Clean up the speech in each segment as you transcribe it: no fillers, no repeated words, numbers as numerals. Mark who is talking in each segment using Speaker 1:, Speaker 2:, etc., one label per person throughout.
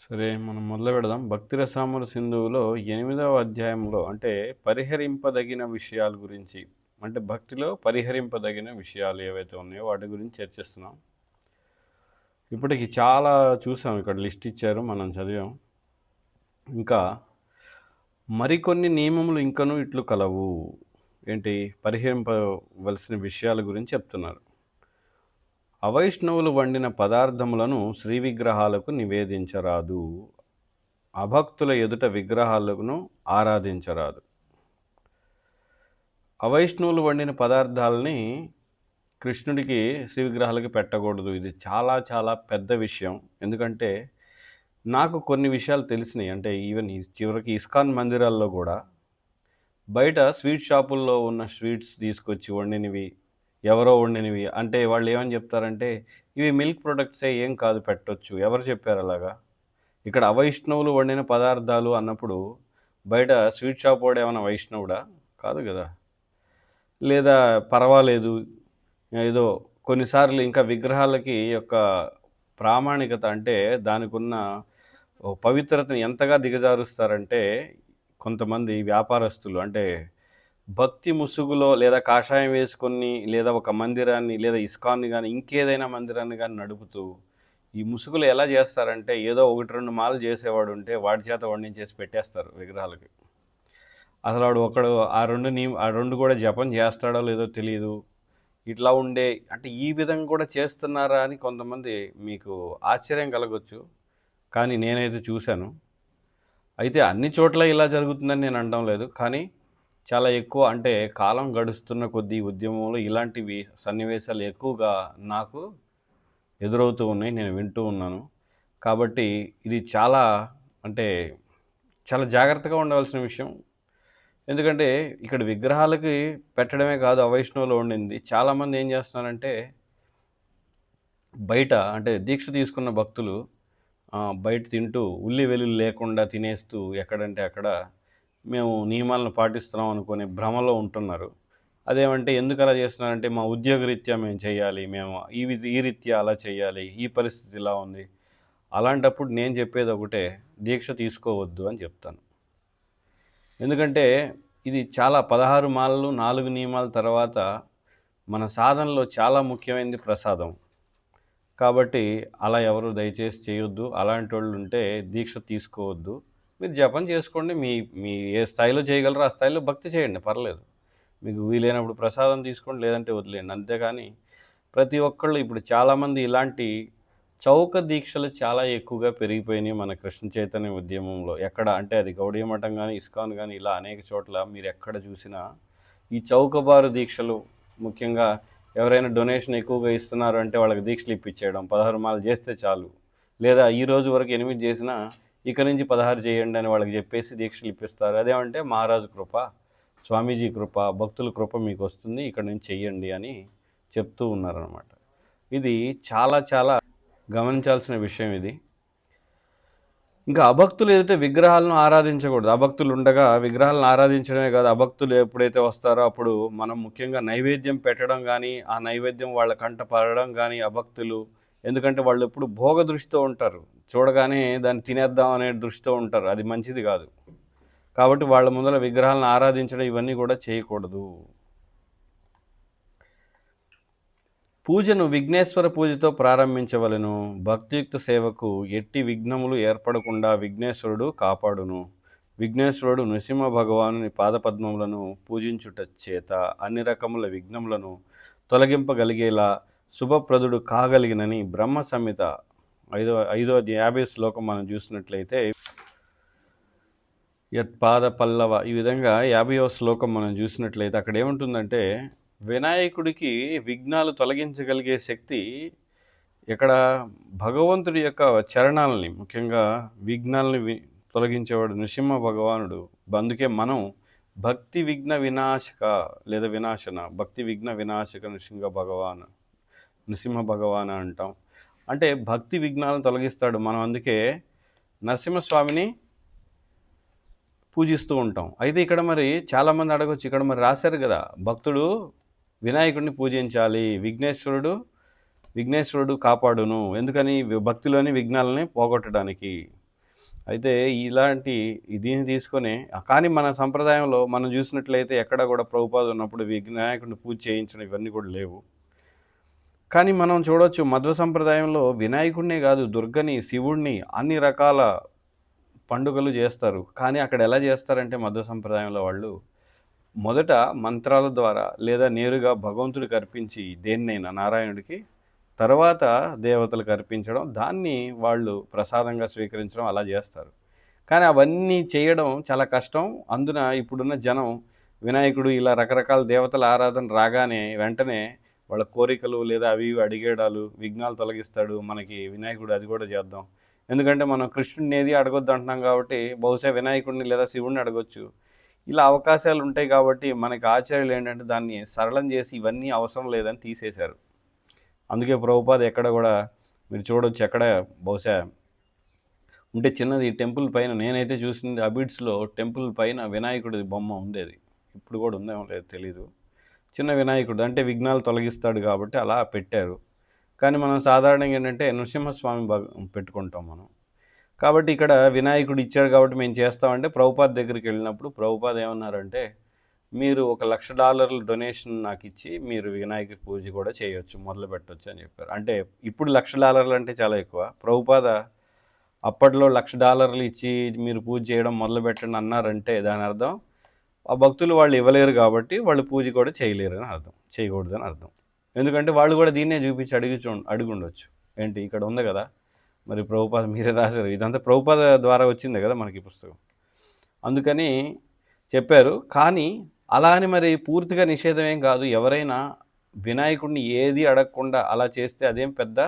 Speaker 1: సరే మనం మొదలు పెడదాం. 'భక్తి రసామృత సింధువులో' 8వ అధ్యాయంలో అంటే పరిహరింపదగిన విషయాల గురించి, అంటే భక్తిలో పరిహరింపదగిన విషయాలు ఏవైతే ఉన్నాయో వాటి గురించి చర్చిస్తున్నాం. ఇప్పటికి చాలా చూసాం, ఇక్కడ లిస్ట్ ఇచ్చారు, మనం చదివాం. ఇంకా మరికొన్ని నియమములు ఇంకనూ ఇట్లు కలవు. ఏంటి? పరిహరింపవలసిన విషయాల గురించి చెప్తున్నారు. అవైష్ణవులు వండిన పదార్థములను శ్రీ విగ్రహాలకు నివేదించరాదు. అభక్తుల ఎదుట విగ్రహాలను ఆరాధించరాదు. అవైష్ణవులు వండిన పదార్థాలని కృష్ణుడికి శ్రీ విగ్రహాలకి పెట్టకూడదు. ఇది చాలా చాలా పెద్ద విషయం. ఎందుకంటే నాకు కొన్ని విషయాలు తెలిసినాయి. అంటే ఈవెన్ చివరికి ఇస్కాన్ మందిరాల్లో కూడా బయట స్వీట్ షాపుల్లో ఉన్న స్వీట్స్ తీసుకొచ్చి వండినవి, ఎవరో వండినవి, అంటే వాళ్ళు ఏమని చెప్తారంటే ఇవి మిల్క్ ప్రొడక్ట్సే, ఏం కాదు, పెట్టొచ్చు. ఎవరు చెప్పారు అలాగా? ఇక్కడ అవైష్ణవులు వండిన పదార్థాలు అన్నప్పుడు బయట స్వీట్ షాప్ వాడు ఏమైనా వైష్ణవుడా? కాదు కదా. లేదా పర్వాలేదు, ఏదో కొన్నిసార్లు ఇంకా విగ్రహాలకి యొక్క ప్రామాణికత, అంటే దానికి ఉన్న పవిత్రతని ఎంతగా దిగజారుస్తారంటే కొంతమంది వ్యాపారస్తులు, అంటే భక్తి ముసుగులో లేదా కాషాయం వేసుకొని లేదా ఒక మందిరాన్ని లేదా ఇస్కాన్ని కానీ ఇంకేదైనా మందిరాన్ని కానీ నడుపుతూ ఈ ముసుగులు ఎలా చేస్తారంటే ఏదో ఒకటి రెండు మాలు చేసేవాడు ఉంటే వాడి చేత వండించేసి పెట్టేస్తారు విగ్రహాలకి. అసలు వాడు ఒకడు ఆ రెండు కూడా జపం చేస్తాడో లేదో తెలియదు. ఇట్లా ఉండే, అంటే ఈ విధంగా కూడా చేస్తున్నారా అని కొంతమంది మీకు ఆశ్చర్యం కలగొచ్చు, కానీ నేనైతే చూశాను. అయితే అన్ని చోట్ల ఇలా జరుగుతుందని నేను అనడం లేదు, కానీ చాలా ఎక్కువ, అంటే కాలం గడుస్తున్న కొద్దీ ఉద్యమంలో ఇలాంటివి సన్నివేశాలు ఎక్కువగా నాకు ఎదురవుతూ ఉన్నాయి, నేను వింటూ ఉన్నాను. కాబట్టి ఇది చాలా, అంటే చాలా జాగ్రత్తగా ఉండవలసిన విషయం. ఎందుకంటే ఇక్కడ విగ్రహాలకి పెట్టడమే కాదు అవైష్ణవులు వండింది. చాలామంది ఏం చేస్తున్నారంటే బయట, అంటే దీక్ష తీసుకున్న భక్తులు బయట తింటూ ఉల్లి వెల్లుల్లి లేకుండా తినేస్తూ ఎక్కడంటే అక్కడ మేము నియమాలను పాటిస్తున్నాం అనుకునే భ్రమలో ఉంటున్నారు. అదేమంటే ఎందుకు అలా చేస్తున్నారంటే మా ఉద్యోగరీత్యా మేము చేయాలి, మేము ఈ రీత్యా అలా చేయాలి, ఈ పరిస్థితి ఇలా ఉంది. అలాంటప్పుడు నేను చెప్పేది ఒకటే, దీక్ష తీసుకోవద్దు అని చెప్తాను. ఎందుకంటే ఇది చాలా 16 మాలలు 4 నియమాల తర్వాత మన సాధనలో చాలా ముఖ్యమైనది ప్రసాదం. కాబట్టి అలా ఎవరు దయచేసి చేయొద్దు. అలాంటి వాళ్ళు ఉంటే దీక్ష తీసుకోవద్దు. మీరు జపం చేసుకోండి, మీ మీ ఏ స్థాయిలో చేయగలరో ఆ స్థాయిలో భక్తి చేయండి, పర్లేదు. మీకు వీలైనప్పుడు ప్రసాదం తీసుకోండి, లేదంటే వదిలేయండి. అంతేగాని ప్రతి ఒక్కళ్ళు ఇప్పుడు చాలామంది ఇలాంటి చౌక దీక్షలు చాలా ఎక్కువగా పెరిగిపోయినాయి మన కృష్ణ చైతన్య ఉద్యమంలో. ఎక్కడ అంటే అది గౌడీయ మఠం కానీ ఇస్కాన్ కానీ ఇలా అనేక చోట్ల మీరు ఎక్కడ చూసినా ఈ చౌకబారు దీక్షలు, ముఖ్యంగా ఎవరైనా డొనేషన్ ఎక్కువగా ఇస్తున్నారు అంటే వాళ్ళకి దీక్షలు ఇప్పించేయడం, 16 మాలు చేస్తే చాలు, లేదా ఈ రోజు వరకు 8 చేసినా ఇక నుంచి 16 చేయండి అని వాళ్ళకి చెప్పేసి దీక్షలు ఇప్పిస్తారు. అదేమంటే మహారాజు కృప, స్వామీజీ కృప, భక్తుల కృప మీకు వస్తుంది, ఇక్కడ నుంచి చెయ్యండి అని చెప్తూ ఉన్నారనమాట. ఇది చాలా చాలా గమనించాల్సిన విషయం ఇది. ఇంకా అభక్తులు ఎదుట విగ్రహాలను ఆరాధించకూడదు. అభక్తులు ఉండగా విగ్రహాలను ఆరాధించడమే కాదు, అభక్తులు ఎప్పుడైతే వస్తారో అప్పుడు మనం ముఖ్యంగా నైవేద్యం పెట్టడం కానీ, ఆ నైవేద్యం వాళ్ళ కంట పడడం కానీ అభక్తులు, ఎందుకంటే వాళ్ళు ఎప్పుడు భోగ దృష్టితో ఉంటారు, చూడగానే దాన్ని తినేద్దాం అనే దృష్టితో ఉంటారు, అది మంచిది కాదు. కాబట్టి వాళ్ళ ముందర విగ్రహాలను ఆరాధించడం ఇవన్నీ కూడా చేయకూడదు. పూజను విఘ్నేశ్వర పూజతో ప్రారంభించవలెను. భక్తియుక్త సేవకు ఎట్టి విఘ్నములు ఏర్పడకుండా విఘ్నేశ్వరుడు కాపాడును. విఘ్నేశ్వరుడు నృసింహ భగవానుని పాదపద్మములను పూజించుట చేత అన్ని రకముల విఘ్నములను తొలగింపగలిగేలా శుభప్రదుడు కాగలిగినని బ్రహ్మ సంహిత 50 శ్లోకం మనం చూసినట్లయితే, యత్పాద పల్లవ, ఈ విధంగా 50వ శ్లోకం మనం చూసినట్లయితే అక్కడ ఏముంటుందంటే వినాయకుడికి విఘ్నాలు తొలగించగలిగే శక్తి ఇక్కడ భగవంతుడి యొక్క చరణాలని, ముఖ్యంగా విఘ్నాలని తొలగించేవాడు నృసింహ భగవానుడు. అందుకే మనం భక్తి విఘ్న వినాశక లేదా వినాశన, భక్తి విఘ్న వినాశక నృసింహ భగవాన్ అంటాం. అంటే భక్తి విఘ్నాలను తొలగిస్తాడు. మనం అందుకే నరసింహస్వామిని పూజిస్తూ ఉంటాం. అయితే ఇక్కడ మరి చాలామంది అడగొచ్చు, ఇక్కడ మరి రాశారు కదా భక్తుడు వినాయకుడిని పూజించాలి, విఘ్నేశ్వరుడు కాపాడును. ఎందుకని? భక్తిలోని విఘ్నాలని పోగొట్టడానికి. అయితే ఇలాంటి దీన్ని తీసుకొని కానీ మన సంప్రదాయంలో మనం చూసినట్లయితే ఎక్కడ కూడా ప్రభుపాద ఉన్నప్పుడు వినాయకుడిని పూజ చేయించడం ఇవన్నీ కూడా లేవు. కానీ మనం చూడొచ్చు మధ్వ సంప్రదాయంలో వినాయకుడినే కాదు దుర్గని, శివుడిని అన్ని రకాల పండుగలు చేస్తారు. కానీ అక్కడ ఎలా చేస్తారంటే మధ్వ సంప్రదాయంలో వాళ్ళు మొదట మంత్రాల ద్వారా లేదా నేరుగా భగవంతుడికి అర్పించి దేన్నైనా నారాయణుడికి, తర్వాత దేవతలకు అర్పించడం, దాన్ని వాళ్ళు ప్రసాదంగా స్వీకరించడం అలా చేస్తారు. కానీ అవన్నీ చేయడం చాలా కష్టం. అందున ఇప్పుడున్న జనం వినాయకుడు ఇలా రకరకాల దేవతల ఆరాధన రాగానే వెంటనే వాళ్ళ కోరికలు లేదా అవి ఇవి అడిగేయడాలు, విఘ్నాలు తొలగిస్తాడు మనకి వినాయకుడు అది కూడా చేద్దాం. ఎందుకంటే మనం కృష్ణుడిని ఏది అడగొద్దు అంటున్నాం కాబట్టి బహుశా వినాయకుడిని లేదా శివుడిని అడగొచ్చు. ఇలా అవకాశాలు ఉంటాయి కాబట్టి మనకి ఆచార్యులు ఏంటంటే దాన్ని సరళం చేసి ఇవన్నీ అవసరం లేదని తీసేశారు. అందుకే ప్రభుపాద ఎక్కడ కూడా మీరు చూడొచ్చు ఎక్కడ బహుశా ఉంటే చిన్నది టెంపుల్ పైన నేనైతే చూసింది అబిడ్స్లో టెంపుల్ పైన వినాయకుడి బొమ్మ ఉండేది. ఇప్పుడు కూడా ఉందేమో లేదు తెలీదు. చిన్న వినాయకుడు అంటే విఘ్నాలు తొలగిస్తాడు కాబట్టి అలా పెట్టారు. కానీ మనం సాధారణంగా ఏంటంటే నృసింహస్వామి పెట్టుకుంటాం మనం. కాబట్టి ఇక్కడ వినాయకుడు ఇచ్చాడు కాబట్టి మేము చేస్తామంటే ప్రభుపాద దగ్గరికి వెళ్ళినప్పుడు ప్రభుపాద ఏమన్నారంటే మీరు $1,00,000 డొనేషన్ నాకు ఇచ్చి మీరు వినాయక పూజ కూడా చేయొచ్చు, మొదలు పెట్టవచ్చు అని చెప్పారు. అంటే ఇప్పుడు $1,00,000 అంటే చాలా ఎక్కువ. ప్రభుపాద అప్పట్లో $1,00,000 ఇచ్చి మీరు పూజ చేయడం మొదలు పెట్టండి అన్నారంటే దాని అర్థం ఆ భక్తులు వాళ్ళు ఇవ్వలేరు కాబట్టి వాళ్ళు పూజ కూడా చేయలేరు అని అర్థం, చేయకూడదని అర్థం. ఎందుకంటే వాళ్ళు కూడా దీన్నే చూపించి అడుగుండొచ్చు. ఏంటి ఇక్కడ ఉంది కదా మరి ప్రభుపాద మీరే రాశారు, ఇదంతా ప్రభుపాద ద్వారా వచ్చిందే కదా మనకి పుస్తకం, అందుకని చెప్పారు. కానీ అలా అని మరి పూర్తిగా నిషేధం ఏం కాదు. ఎవరైనా వినాయకుడిని ఏది అడగకుండా అలా చేస్తే అదేం పెద్ద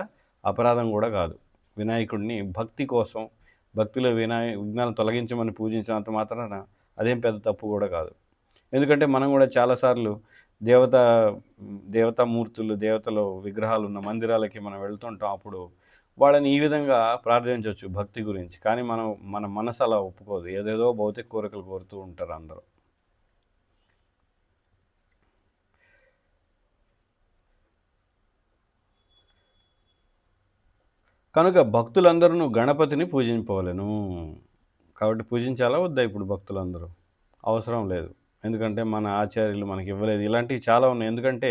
Speaker 1: అపరాధం కూడా కాదు. వినాయకుడిని భక్తి కోసం భక్తిలో విఘ్నాలను తొలగించమని పూజించినంత మాత్రాన అదేం పెద్ద తప్పు కూడా కాదు. ఎందుకంటే మనం కూడా చాలాసార్లు దేవతామూర్తులు దేవతలు విగ్రహాలు ఉన్న మందిరాలకి మనం వెళ్తుంటాం. అప్పుడు వాళ్ళని ఈ విధంగా ప్రార్థించవచ్చు భక్తి గురించి. కానీ మన మనసు అలా ఒప్పుకోదు. ఏదేదో భౌతిక కోరికలు కోరుతూ ఉంటారు అందరూ. కనుక భక్తులందరూ గణపతిని పూజింపవలెను. కాబట్టి పూజించాలా వద్దా ఇప్పుడు భక్తులందరూ? అవసరం లేదు. ఎందుకంటే మన ఆచార్యులు మనకి ఇవ్వలేదు. ఇలాంటివి చాలా ఉన్నాయి. ఎందుకంటే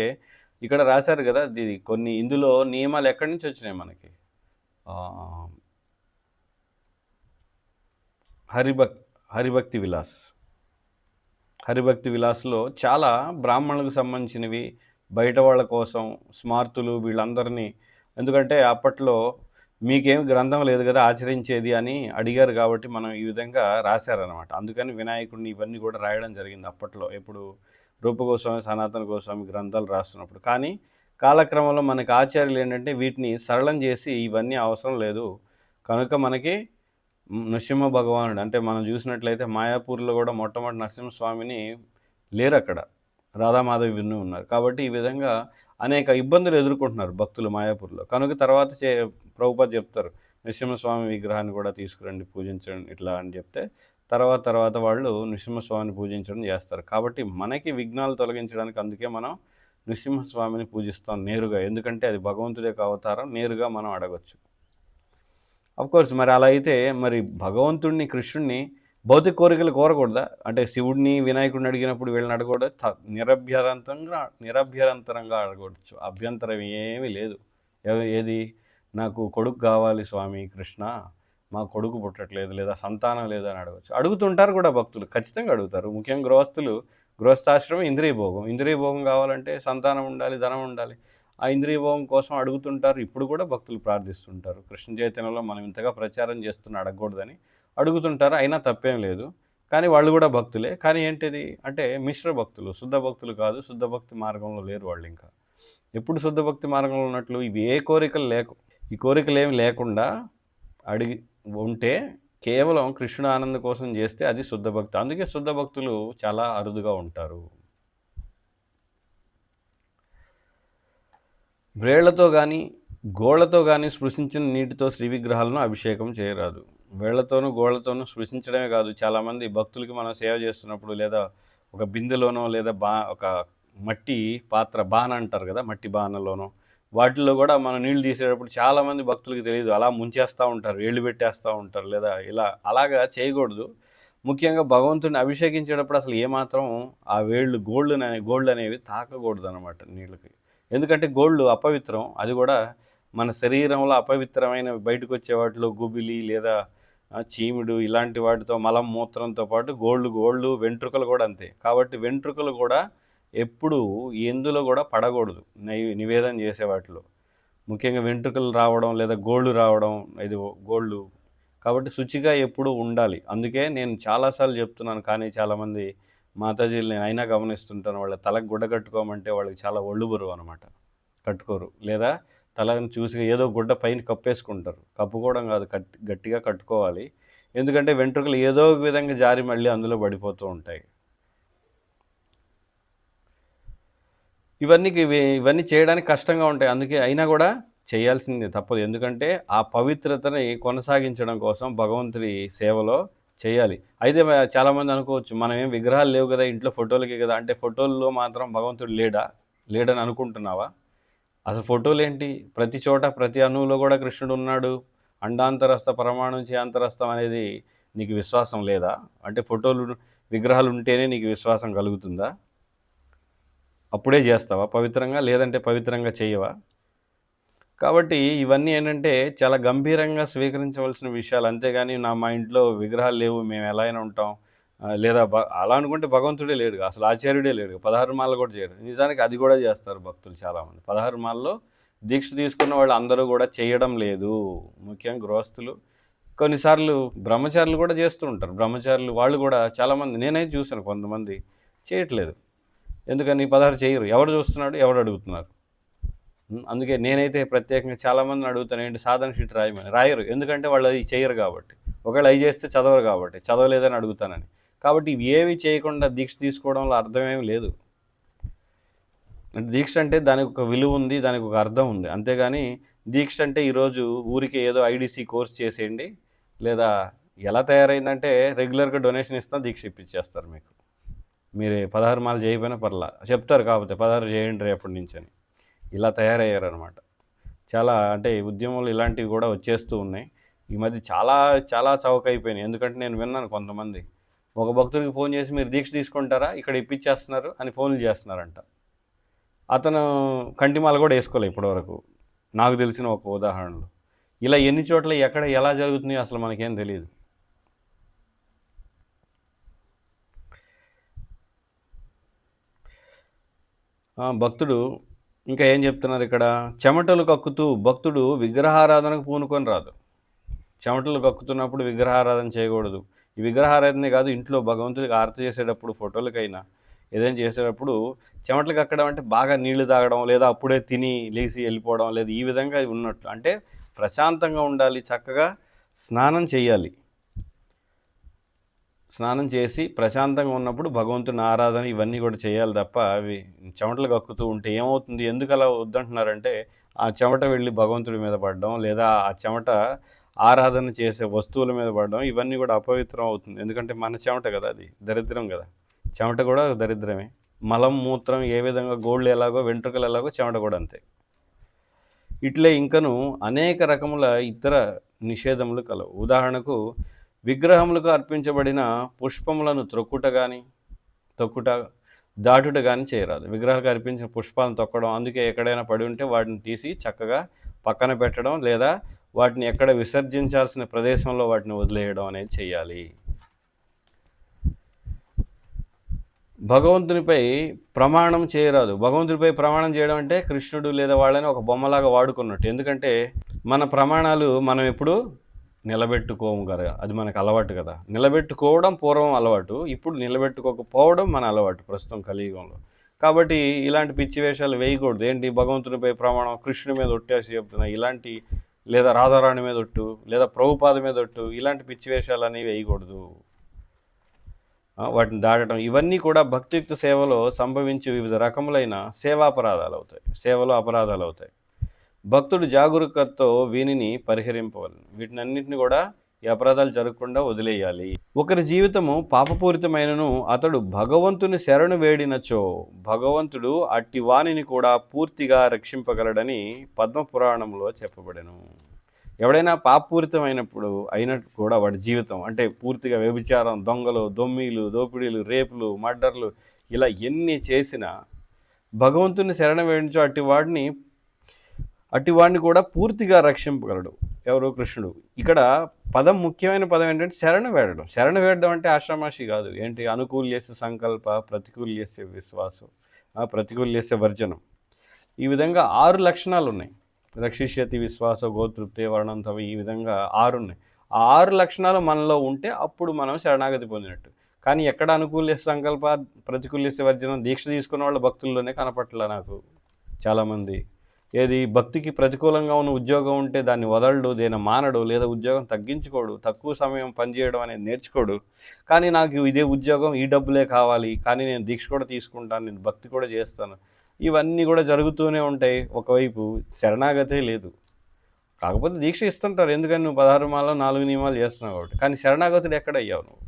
Speaker 1: ఇక్కడ రాశారు కదా కొన్ని ఇందులో నియమాలు ఎక్కడి నుంచి వచ్చినాయి మనకి. హరిభక్తి విలాస్లో చాలా బ్రాహ్మణులకు సంబంధించినవి, బయట వాళ్ళ కోసం స్మార్తులు వీళ్ళందరినీ, ఎందుకంటే అప్పట్లో మీకేం గ్రంథం లేదు కదా ఆచరించేది అని అడిగారు కాబట్టి మనం ఈ విధంగా రాశారనమాట. అందుకని వినాయకుడిని ఇవన్నీ కూడా రాయడం జరిగింది అప్పట్లో, ఎప్పుడు రూపగోస్వామి సనాతన గోస్వామి గ్రంథాలు రాస్తున్నప్పుడు. కానీ కాలక్రమంలో మనకి ఆచార్యులు ఏంటంటే వీటిని సరళం చేసి ఇవన్నీ అవసరం లేదు కనుక మనకి నృసింహ భగవానుడు అంటే మనం చూసినట్లయితే మాయాపూర్లో కూడా మొట్టమొదటి నరసింహస్వామిని లేరు, అక్కడ రాధామాధవి విన్ను ఉన్నారు. కాబట్టి ఈ విధంగా అనేక ఇబ్బందులు ఎదుర్కొంటున్నారు భక్తులు మాయాపూర్లో. కనుక తర్వాత ప్రభుపాద చెప్తారు నృసింహస్వామి విగ్రహాన్ని కూడా తీసుకురండి పూజించండి ఇట్లా అని చెప్తే తర్వాత వాళ్ళు నృసింహస్వామిని పూజించడం చేస్తారు. కాబట్టి మనకి విఘ్నాలు తొలగించడానికి అందుకే మనం నృసింహస్వామిని పూజిస్తాం నేరుగా. ఎందుకంటే అది భగవంతుడి యొక్క అవతారం, నేరుగా మనం అడగచ్చు. అఫ్కోర్స్ మరి అలా అయితే మరి భగవంతుడిని కృష్ణుడిని భౌతిక కోరికలు కోరకూడదా? అంటే శివుడిని వినాయకుడిని అడిగినప్పుడు వీళ్ళని అడగకూడదు, నిరభ్యంతరంగా అడగవచ్చు. అభ్యంతరం ఏమీ లేదు. ఏది నాకు కొడుకు కావాలి స్వామి కృష్ణ, మా కొడుకు పుట్టట్లేదు లేదా సంతానం లేదు అని అడగచ్చు. అడుగుతుంటారు కూడా భక్తులు, ఖచ్చితంగా అడుగుతారు. ముఖ్యంగా గృహస్థాశ్రమం ఇంద్రియ భోగం కావాలంటే సంతానం ఉండాలి, ధనం ఉండాలి. ఆ ఇంద్రియ భోగం కోసం అడుగుతుంటారు. ఇప్పుడు కూడా భక్తులు ప్రార్థిస్తుంటారు. కృష్ణ చైతన్యంలో మనం ఇంతగా ప్రచారం చేస్తున్న అడగకూడదని అడుగుతుంటారు. అయినా తప్పేం లేదు. కానీ వాళ్ళు కూడా భక్తులే. కానీ ఏంటిది అంటే మిశ్ర భక్తులు, శుద్ధ భక్తులు కాదు. శుద్ధ భక్తి మార్గంలో లేరు వాళ్ళు. ఇంకా ఎప్పుడు శుద్ధ భక్తి మార్గంలో ఉన్నట్లు ఇవి ఏ కోరికలు ఈ కోరికలు ఏమి లేకుండా అడిగి ఉంటే కేవలం కృష్ణుడు ఆనందం కోసం చేస్తే అది శుద్ధ భక్తి. అందుకే శుద్ధ భక్తులు చాలా అరుదుగా ఉంటారు. వేళ్లతో కానీ గోళ్లతో కానీ స్పృశించిన నీటితో శ్రీ విగ్రహాలను అభిషేకం చేయరాదు. వేళ్లతోనూ గోళ్లతోనూ స్పృశించడమే కాదు, చాలామంది భక్తులకి మనం సేవ చేస్తున్నప్పుడు లేదా ఒక బిందెలోనో లేదా ఒక మట్టి పాత్ర బాణ అంటారు కదా, మట్టి బాణలోనో వాటిల్లో కూడా మనం నీళ్లు తీసేటప్పుడు చాలామంది భక్తులకు తెలియదు, అలా ముంచేస్తూ ఉంటారు, ఏళ్ళు పెట్టేస్తూ ఉంటారు, లేదా ఇలా అలాగా చేయకూడదు. ముఖ్యంగా భగవంతుడిని అభిషేకించేటప్పుడు అసలు ఏమాత్రం ఆ వేళ్ళు గోల్డ్ అనేవి తాకకూడదు అనమాట నీళ్ళకి. ఎందుకంటే గోల్డ్ అపవిత్రం. అది కూడా మన శరీరంలో అపవిత్రమైన బయటకు వచ్చే వాటిలో గుబిలి లేదా చీముడు ఇలాంటి వాటితో మలం మూత్రంతో పాటు గోళ్ళు వెంట్రుకలు కూడా అంతే. కాబట్టి వెంట్రుకలు కూడా ఎప్పుడు ఎందులో కూడా పడకూడదు నివేదన చేసే వాటిలో. ముఖ్యంగా వెంట్రుకలు రావడం లేదా గోళ్ళు రావడం, ఇది గోళ్ళు. కాబట్టి శుచిగా ఎప్పుడూ ఉండాలి. అందుకే నేను చాలాసార్లు చెప్తున్నాను, కానీ చాలామంది మాతాజీలు నేను అయినా గమనిస్తుంటాను, వాళ్ళ తలకు గుడ్డ కట్టుకోమంటే వాళ్ళకి చాలా ఒళ్ళు బరువు అనమాట, కట్టుకోరు. లేదా తలని చూసి ఏదో గుడ్డ పైన కప్పేసుకుంటారు. కప్పుకోవడం కాదు, గట్టిగా కట్టుకోవాలి. ఎందుకంటే వెంట్రుకలు ఏదో ఒక విధంగా జారి మళ్ళీ అందులో పడిపోతూ ఉంటాయి. ఇవన్నీ చేయడానికి కష్టంగా ఉంటాయి. అందుకే అయినా కూడా చేయాల్సిందే, తప్పదు. ఎందుకంటే ఆ పవిత్రతని కొనసాగించడం కోసం భగవంతుడి సేవలో చేయాలి. అయితే చాలామంది అనుకోవచ్చు, మనం ఏం విగ్రహాలు లేవు కదా, ఇంట్లో ఫోటోలకే కదా అంటే, ఫోటోల్లో మాత్రం భగవంతుడు లేడని అనుకుంటున్నావా? అసలు ఫోటోలు ఏంటి? ప్రతి చోట ప్రతి అణువులో కూడా కృష్ణుడు ఉన్నాడు. అండాంతరస్థ పరమాణు చేయాంతరస్థం అనేది నీకు విశ్వాసం లేదా? అంటే విగ్రహాలు ఉంటేనే నీకు విశ్వాసం కలుగుతుందా? అప్పుడే చేస్తావా పవిత్రంగా, లేదంటే పవిత్రంగా చేయవా? కాబట్టి ఇవన్నీ ఏంటంటే చాలా గంభీరంగా స్వీకరించవలసిన విషయాలు. అంతేగాని మా ఇంట్లో విగ్రహాలు లేవు, మేము ఎలా అయినా ఉంటాం, లేదా అలా అనుకుంటే భగవంతుడే లేడు, అసలు ఆచార్యుడే లేడు. 16 మాలలు కూడా చేయరు. నిజానికి అది కూడా చేస్తారు భక్తులు చాలామంది. 16 మాలలో దీక్ష తీసుకున్న వాళ్ళు అందరూ కూడా చేయడం లేదు. ముఖ్యంగా గృహస్థులు, కొన్నిసార్లు బ్రహ్మచారులు కూడా చేస్తూ ఉంటారు. బ్రహ్మచారులు వాళ్ళు కూడా చాలామంది నేనైతే చూశాను, కొంతమంది చేయట్లేదు. ఎందుకని 16 చేయరు? ఎవరు చూస్తున్నాడు, ఎవరు అడుగుతున్నారు? అందుకే నేనైతే ప్రత్యేకంగా చాలామందిని అడుగుతాను, ఏంటి సాధన షీట్ రాయమని. రాయరు, ఎందుకంటే వాళ్ళు అది చేయరు కాబట్టి. ఒకవేళ అవి చేస్తే చదవరు కాబట్టి, చదవలేదని అడుగుతానని. కాబట్టి ఇవి ఏవి చేయకుండా దీక్ష తీసుకోవడంలో అర్థమేమి లేదు. అంటే దీక్ష అంటే దానికి ఒక విలువ ఉంది, దానికి ఒక అర్థం ఉంది. అంతేగాని దీక్ష అంటే ఈరోజు ఊరికే ఏదో ఐడిసి కోర్స్ చేసేయండి, లేదా ఎలా తయారైందంటే రెగ్యులర్గా డొనేషన్ ఇస్తాం, దీక్ష ఇప్పించేస్తారు మీకు. మీరు 16 మాలు చేయకపోయినా పర్లా, చెప్తారు కాకపోతే 16 చేయండి రేపటి నుంచి అని. ఇలా తయారయ్యారనమాట. చాలా అంటే ఉద్యమాలు ఇలాంటివి కూడా వచ్చేస్తూ ఉన్నాయి. ఈ మధ్య చాలా చాలా చౌకైపోయినాయి. ఎందుకంటే నేను విన్నాను, కొంతమంది ఒక భక్తుడికి ఫోన్ చేసి మీరు దీక్ష తీసుకుంటారా, ఇక్కడ ఇప్పించేస్తున్నారు అని ఫోన్లు చేస్తున్నారంట. అతను కంటిమాల కూడా వేసుకోలే ఇప్పటివరకు, నాకు తెలిసిన ఒక ఉదాహరణలు. ఇలా ఎన్ని చోట్ల ఎక్కడ ఎలా జరుగుతున్నాయో అసలు మనకేం తెలియదు. భక్తుడు ఇంకా ఏం చెప్తున్నారు ఇక్కడ, చెమటలు కక్కుతూ భక్తుడు విగ్రహారాధనకు పూనుకొని రాదు. చెమటలు కక్కుతున్నప్పుడు విగ్రహారాధన చేయకూడదు. ఈ విగ్రహారాధనే కాదు, ఇంట్లో భగవంతుడికి ఆరతి చేసేటప్పుడు, ఫోటోలకైనా ఏదైనా చేసేటప్పుడు చెమటలు కక్కడం అంటే బాగా నీళ్లు తాగడం, లేదా అప్పుడే తిని లేచి వెళ్ళిపోవడం, లేదా ఈ విధంగా ఉన్నట్లు. అంటే ప్రశాంతంగా ఉండాలి, చక్కగా స్నానం చేయాలి. స్నానం చేసి ప్రశాంతంగా ఉన్నప్పుడు భగవంతుని ఆరాధన ఇవన్నీ కూడా చేయాలి తప్ప, అవి చెమటలు కక్కుతూ ఉంటే ఏమవుతుంది, ఎందుకు అలా వద్దంటున్నారంటే, ఆ చెమట వెళ్ళి భగవంతుడి మీద పడడం, లేదా ఆ చెమట ఆరాధన చేసే వస్తువుల మీద పడడం, ఇవన్నీ కూడా అపవిత్రం అవుతుంది. ఎందుకంటే మన చెమట కదా, అది దరిద్రం కదా. చెమట కూడా దరిద్రమే. మలం మూత్రం ఏ విధంగా గోళ్ళు ఎలాగో, వెంట్రుకలు ఎలాగో, చెమట కూడా అంతే. ఇట్లే ఇంకను అనేక రకముల ఇతర నిషేధములు కలవు. ఉదాహరణకు విగ్రహములకు అర్పించబడిన పుష్పములను దాటుట కానీ చేయరాదు. విగ్రహాలకు అర్పించిన పుష్పాలను తొక్కడం, అందుకే ఎక్కడైనా పడి ఉంటే వాటిని తీసి చక్కగా పక్కన పెట్టడం, లేదా వాటిని ఎక్కడ విసర్జించాల్సిన ప్రదేశంలో వాటిని వదిలేయడం అనేది చేయాలి. భగవంతునిపై ప్రమాణం చేయరాదు. భగవంతుడిపై ప్రమాణం చేయడం అంటే కృష్ణుడు లేదా వాళ్ళని ఒక బొమ్మలాగా వాడుకున్నట్టు. ఎందుకంటే మన ప్రమాణాలు మనం ఎప్పుడు నిలబెట్టుకోము కదా, అది మనకు అలవాటు కదా. నిలబెట్టుకోవడం పూర్వం అలవాటు, ఇప్పుడు నిలబెట్టుకోకపోవడం మన అలవాటు ప్రస్తుతం కలియుగంలో. కాబట్టి ఇలాంటి పిచ్చి వేషాలు వేయకూడదు. ఏంటి భగవంతునిపై ప్రమాణం, కృష్ణుని మీద ఒట్టేసి చెప్తున్నా ఇలాంటి, లేదా రాధారాణి మీద ఒట్టు, లేదా ప్రభుపాద మీద ఒట్టు, ఇలాంటి పిచ్చి వేషాలు అనేవి వేయకూడదు. వాటిని దాటడం, ఇవన్నీ కూడా భక్తియుక్త సేవలో సంభవించే వివిధ రకములైన సేవలో అపరాధాలు అవుతాయి. భక్తుడు జాగరూకతతో వీనిని పరిహరింపవలను. వీటినన్నింటిని కూడా ఈ అపరాధాలు జరగకుండా వదిలేయాలి. ఒకరి జీవితము పాపపూరితమైనను అతడు భగవంతుని శరణు వేడినచో భగవంతుడు అట్టి వానిని కూడా పూర్తిగా రక్షింపగలడని పద్మపురాణంలో చెప్పబడెను. ఎవడైనా పాపపూరితమైనప్పుడు అయినట్టు కూడా వాడి జీవితం అంటే పూర్తిగా వ్యభిచారం, దొంగలు, దొమ్మీలు, దోపిడీలు, రేపులు, మర్డర్లు ఇలా ఎన్ని చేసినా భగవంతుని శరణ వేయించు అట్టివాడిని కూడా పూర్తిగా రక్షింపగలడు. ఎవరు? కృష్ణుడు. ఇక్కడ ముఖ్యమైన పదం ఏంటంటే శరణ వేడడం. శరణ వేడడం అంటే ఆషామాషి కాదు. ఏంటి? అనుకూల్యస్య సంకల్ప, ప్రతికూల్యస్య విశ్వాసం, ప్రతికూల్యస్య వర్జనం. ఈ విధంగా 6 లక్షణాలు ఉన్నాయి. రక్షిష్యతి విశ్వాస గోతృప్తే వర్ణంతవ, ఈ విధంగా 6 ఉన్నాయి. ఆ 6 లక్షణాలు మనలో ఉంటే అప్పుడు మనం శరణాగతి పొందినట్టు. కానీ ఎక్కడ అనుకూల్యస్య సంకల్ప, ప్రతికూల్యస్య వర్జనం దీక్ష తీసుకున్న వాళ్ళ భక్తుల్లోనే కనపట్ల నాకు చాలామంది. ఏది? భక్తికి ప్రతికూలంగా ఉన్న ఉద్యోగం ఉంటే దాన్ని వదలడు, దేని మానడు, లేదా ఉద్యోగం తగ్గించుకోడు, తక్కువ సమయం పనిచేయడం అనేది నేర్చుకోడు. కానీ నాకు ఇదే ఉద్యోగం, ఈ డబ్బులే కావాలి, కానీ నేను దీక్ష కూడా తీసుకుంటాను, నేను భక్తి కూడా చేస్తాను, ఇవన్నీ కూడా జరుగుతూనే ఉంటాయి. ఒకవైపు శరణాగతే లేదు. కాకపోతే దీక్ష ఇస్తుంటారు, ఎందుకని నువ్వు 16 మాలలో 4 నియమాలు చేస్తున్నావు కాబట్టి. కానీ శరణాగతుడు ఎక్కడ అయ్యావు నువ్వు?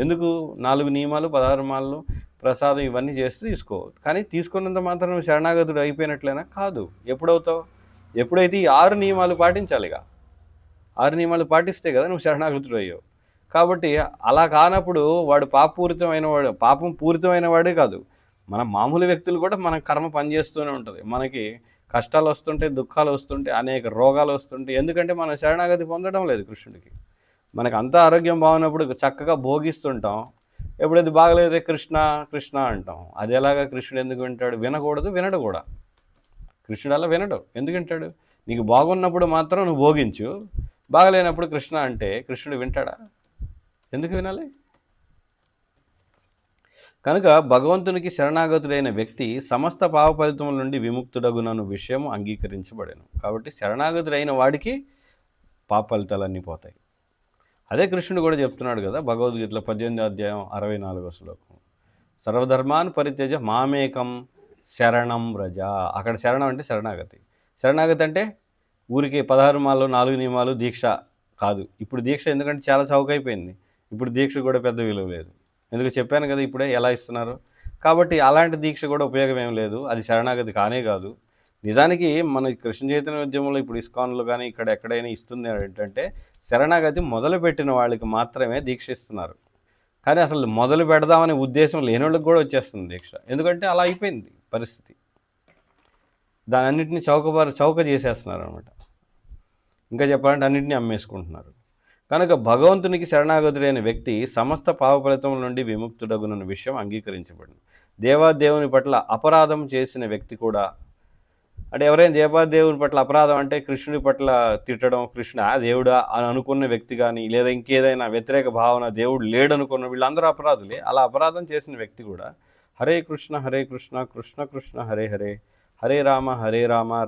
Speaker 1: ఎందుకు 4 నియమాలు, 16 మాలలు, ప్రసాదం ఇవన్నీ చేస్తూ తీసుకోవచ్చు. కానీ తీసుకున్నంత మాత్రం నువ్వు శరణాగతుడు అయిపోయినట్లేనా? కాదు. ఎప్పుడవుతావు? ఎప్పుడైతే ఈ 6 నియమాలు పాటించాలిగా. 6 నియమాలు పాటిస్తే కదా నువ్వు శరణాగతుడు అయ్యావు. కాబట్టి అలా కానప్పుడు వాడు పాపం పూరితమైన వాడే కాదు, మన మామూలు వ్యక్తులు కూడా మన కర్మ పనిచేస్తూనే ఉంటుంది. మనకి కష్టాలు వస్తుంటే, దుఃఖాలు వస్తుంటే, అనేక రోగాలు వస్తుంటే, ఎందుకంటే మనం శరణాగతి పొందడం లేదు కృష్ణుడికి. మనకు అంతా ఆరోగ్యం బాగున్నప్పుడు చక్కగా భోగిస్తుంటాం, ఎప్పుడైతే బాగలేదే కృష్ణ కృష్ణ అంటాం. అది ఎలాగా? కృష్ణుడు ఎందుకు వింటాడు? వినకూడదు, వినడు కూడా. కృష్ణుడు అలా వినడు. ఎందుకు వింటాడు? నీకు బాగున్నప్పుడు మాత్రం నువ్వు భోగించు, బాగలేనప్పుడు కృష్ణ అంటే కృష్ణుడు వింటాడా? ఎందుకు వినాలి? కనుక భగవంతునికి శరణాగతుడైన వ్యక్తి సమస్త పాప ఫలితముల నుండి విముక్తుడగునను విషయం అంగీకరించబడెను. కాబట్టి శరణాగతుడైన వాడికి పాప ఫలితాలన్నీ పోతాయి. అదే కృష్ణుడు కూడా చెప్తున్నాడు కదా భగవద్గీతలో 18వ అధ్యాయం 64వ శ్లోకం, సర్వధర్మాన్ పరిత్యజ మామేకం శరణం వ్రజ. అక్కడ శరణం అంటే శరణాగతి. శరణాగతి అంటే ఊరికి 16 మాలలో 4 నియమాలు దీక్ష కాదు. ఇప్పుడు దీక్ష ఎందుకంటే చాలా చౌకైపోయింది. ఇప్పుడు దీక్ష కూడా పెద్ద విలువ లేదు. ఎందుకు చెప్పాను కదా ఇప్పుడే ఎలా ఇస్తున్నారు. కాబట్టి అలాంటి దీక్ష కూడా ఉపయోగం ఏం లేదు. అది శరణాగతి కానే కాదు. నిజానికి మన కృష్ణ చైతన్య ఉద్యమంలో ఇప్పుడు ఇస్కాన్లో కానీ ఇక్కడ ఎక్కడైనా ఇస్తుంది ఏంటంటే శరణాగతి మొదలుపెట్టిన వాళ్ళకి మాత్రమే దీక్ష ఇస్తున్నారు. కానీ అసలు మొదలు పెడదామనే ఉద్దేశం లేని వాళ్ళకి కూడా వచ్చేస్తుంది దీక్ష. ఎందుకంటే అలా అయిపోయింది పరిస్థితి. దాని అన్నింటినీ చౌక చేసేస్తున్నారు అనమాట. ఇంకా చెప్పాలంటే అన్నింటినీ అమ్మేసుకుంటున్నారు. కనుక భగవంతునికి శరణాగతుడైన వ్యక్తి సమస్త పాప ఫలితముల నుండి విముక్తుడగునన్న విషయం అంగీకరించబడింది. దేవాదేవుని పట్ల అపరాధం చేసిన వ్యక్తి కూడా, అంటే ఎవరైనా దేవాదేవుని పట్ల అపరాధం అంటే కృష్ణుడి పట్ల తిట్టడం, కృష్ణ దేవుడా అని అనుకున్న వ్యక్తి కానీ, లేదా ఇంకేదైనా వ్యతిరేక భావన, దేవుడు లేడనుకున్న వీళ్ళందరూ అపరాధులే. అలా అపరాధం చేసిన వ్యక్తి కూడా హరే కృష్ణ కృష్ణ కృష్ణ హరే హరే, హరే రామ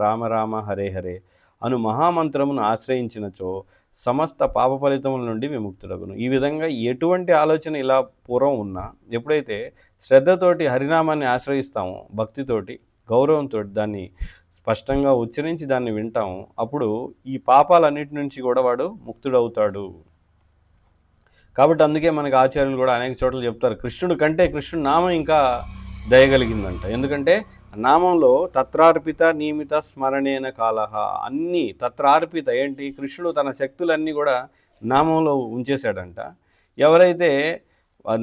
Speaker 1: రామ రామ హరే హరే అను మహామంత్రమును ఆశ్రయించినచో సమస్త పాప ఫలితముల నుండి విముక్తుడగును. ఈ విధంగా ఎటువంటి ఆలోచన ఇలా పూర్వం ఉన్నా, ఎప్పుడైతే శ్రద్ధతోటి హరినామాన్ని ఆశ్రయిస్తామో, భక్తితోటి గౌరవంతో దాన్ని స్పష్టంగా ఉచ్చరించి దాన్ని వింటాము, అప్పుడు ఈ పాపాలన్నిటి నుంచి కూడా వాడు ముక్తుడవుతాడు. కాబట్టి అందుకే మనకి ఆచార్యులు కూడా అనేక చోట్ల చెప్తారు, కృష్ణుడు కంటే కృష్ణుడు నామం ఇంకా దయగలిగిందంట. ఎందుకంటే నామంలో తత్రార్పిత నియమిత స్మరణేన కాలహ, అన్నీ తత్రార్పిత ఏంటి? కృష్ణుడు తన శక్తులన్నీ కూడా నామంలో ఉంచేశాడంట. ఎవరైతే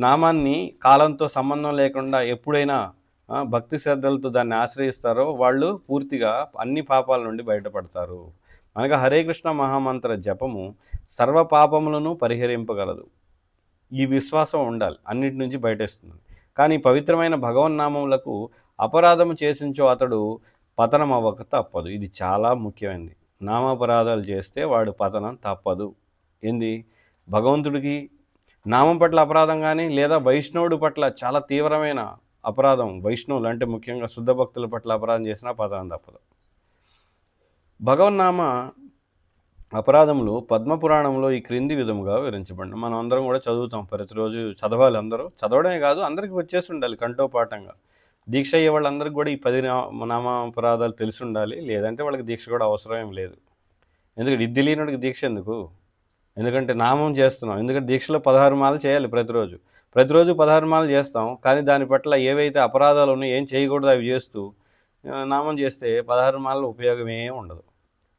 Speaker 1: నామాన్ని కాలంతో సంబంధం లేకుండా ఎప్పుడైనా భక్తి శ్రద్ధలతో దాన్ని ఆశ్రయిస్తారో వాళ్ళు పూర్తిగా అన్ని పాపాల నుండి బయటపడతారు. అనగా హరే కృష్ణ మహామంత్ర జపము సర్వ పాపములను పరిహరింపగలదు. ఈ విశ్వాసం ఉండాలి, అన్నిటి నుంచి బయటేస్తుంది. కానీ పవిత్రమైన భగవన్నామములకు అపరాధము చేసించో అతడు పతనం అవ్వక తప్పదు. ఇది చాలా ముఖ్యమైనది. నామాపరాధాలు చేస్తే వాడు పతనం తప్పదు. ఏంది? భగవంతుడికి నామం పట్ల అపరాధం కానీ, లేదా వైష్ణవుడి పట్ల చాలా తీవ్రమైన అపరాధం, వైష్ణవులు అంటే ముఖ్యంగా శుద్ధ భక్తుల పట్ల అపరాధం చేసినా పతనం తప్పదు. భగవన్నామ అపరాధములు పద్మపురాణంలో ఈ క్రింది విధముగా వివరించబడిన. మనం అందరం కూడా చదువుతాం, ప్రతిరోజు చదవాలి. అందరూ చదవడమే కాదు, అందరికీ వచ్చేసి ఉండాలి కంఠోపాఠంగా. దీక్ష అయ్యే వాళ్ళందరికీ కూడా ఈ 10 నామాపరాధాలు తెలిసి ఉండాలి. లేదంటే వాళ్ళకి దీక్ష కూడా అవసరం ఏం లేదు. ఎందుకంటే ఇది తెలియనుడికి దీక్ష ఎందుకు? ఎందుకంటే నామం చేస్తున్నాం. ఎందుకంటే దీక్షలో 16 మాలలు చేయాలి ప్రతిరోజు. ప్రతిరోజు 16 మాలలు చేస్తాం. కానీ దాని పట్ల ఏవైతే అపరాధాలు ఉన్నాయో, ఏం చేయకూడదో అవి చేస్తూ నామం చేస్తే 16 మాలలు ఉపయోగమే ఉండదు.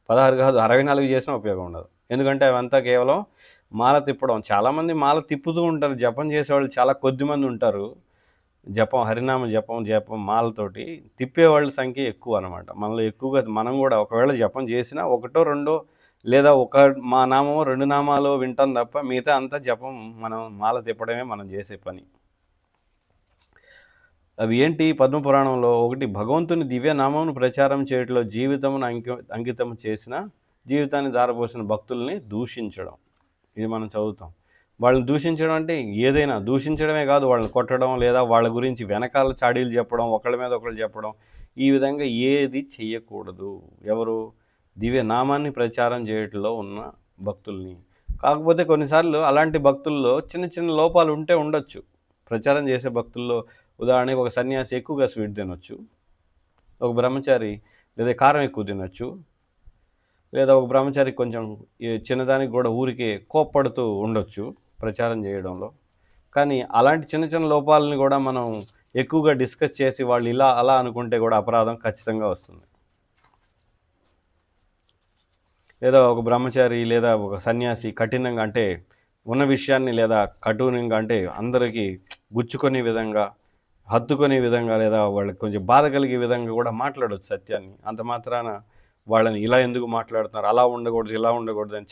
Speaker 1: 16 కాదు 64 చేసినా ఉపయోగం ఉండదు. ఎందుకంటే అవంతా కేవలం మాల తిప్పడం. చాలామంది మాల తిప్పుతూ ఉంటారు. జపం చేసేవాళ్ళు చాలా కొద్దిమంది ఉంటారు. జపం, హరినామ జపం మాలతోటి తిప్పేవాళ్ళ సంఖ్య ఎక్కువనమాట. మనలో ఎక్కువగా మనం గూడా ఒకవేళ జపం చేసినా ఒకటో, రెండో లేదా ఒక మా నామమో, 2 నామాలో వింటాం తప్ప మిగతా అంతా జపం మనం మాల తిప్పడమే మనం చేసే పని. అవి ఏంటి పద్మపురాణంలో ఒకటి భగవంతుని దివ్యనామమును ప్రచారం చేయటంలో జీవితమును అంకితం చేసిన జీవితాన్ని ధారపోసిన భక్తుల్ని దూషించడం. ఇది మనం చదువుతాం. వాళ్ళని దూషించడం అంటే ఏదైనా దూషించడమే కాదు, వాళ్ళని కొట్టడం లేదా వాళ్ళ గురించి వెనకాల చాడీలు చెప్పడం, ఒకళ్ళ మీద ఒకళ్ళు చెప్పడం, ఈ విధంగా ఏది చెయ్యకూడదు. ఎవరు? దివ్య నామాన్ని ప్రచారం చేయటంలో ఉన్న భక్తుల్ని. కాకపోతే కొన్నిసార్లు అలాంటి భక్తుల్లో చిన్న చిన్న లోపాలు ఉంటే ఉండొచ్చు. ప్రచారం చేసే భక్తుల్లో ఉదాహరణకి ఒక సన్యాసి ఎక్కువగా స్వీట్ తినొచ్చు, ఒక బ్రహ్మచారి లేదా కారం ఎక్కువ తినొచ్చు, లేదా ఒక బ్రహ్మచారి కొంచెం చిన్నదానికి కూడా ఊరికే కోప్పడుతూ ఉండొచ్చు ప్రచారం చేయడంలో. కానీ అలాంటి చిన్న చిన్న లోపాలని కూడా మనం ఎక్కువగా డిస్కస్ చేసి వాళ్ళు ఇలా అలా అనుకుంటే కూడా అపరాధం ఖచ్చితంగా వస్తుంది. లేదా ఒక బ్రహ్మచారి లేదా ఒక సన్యాసి కఠినంగా అంటే ఉన్న విషయాన్ని లేదా కఠినంగా అంటే అందరికీ గుచ్చుకునే విధంగా, హత్తుకునే విధంగా లేదా వాళ్ళకి కొంచెం బాధ కలిగే విధంగా కూడా మాట్లాడవచ్చు సత్యాన్ని. అంత మాత్రాన వాళ్ళని ఇలా ఎందుకు మాట్లాడుతున్నారు, అలా ఉండకూడదు, ఇలా ఉండకూడదు అని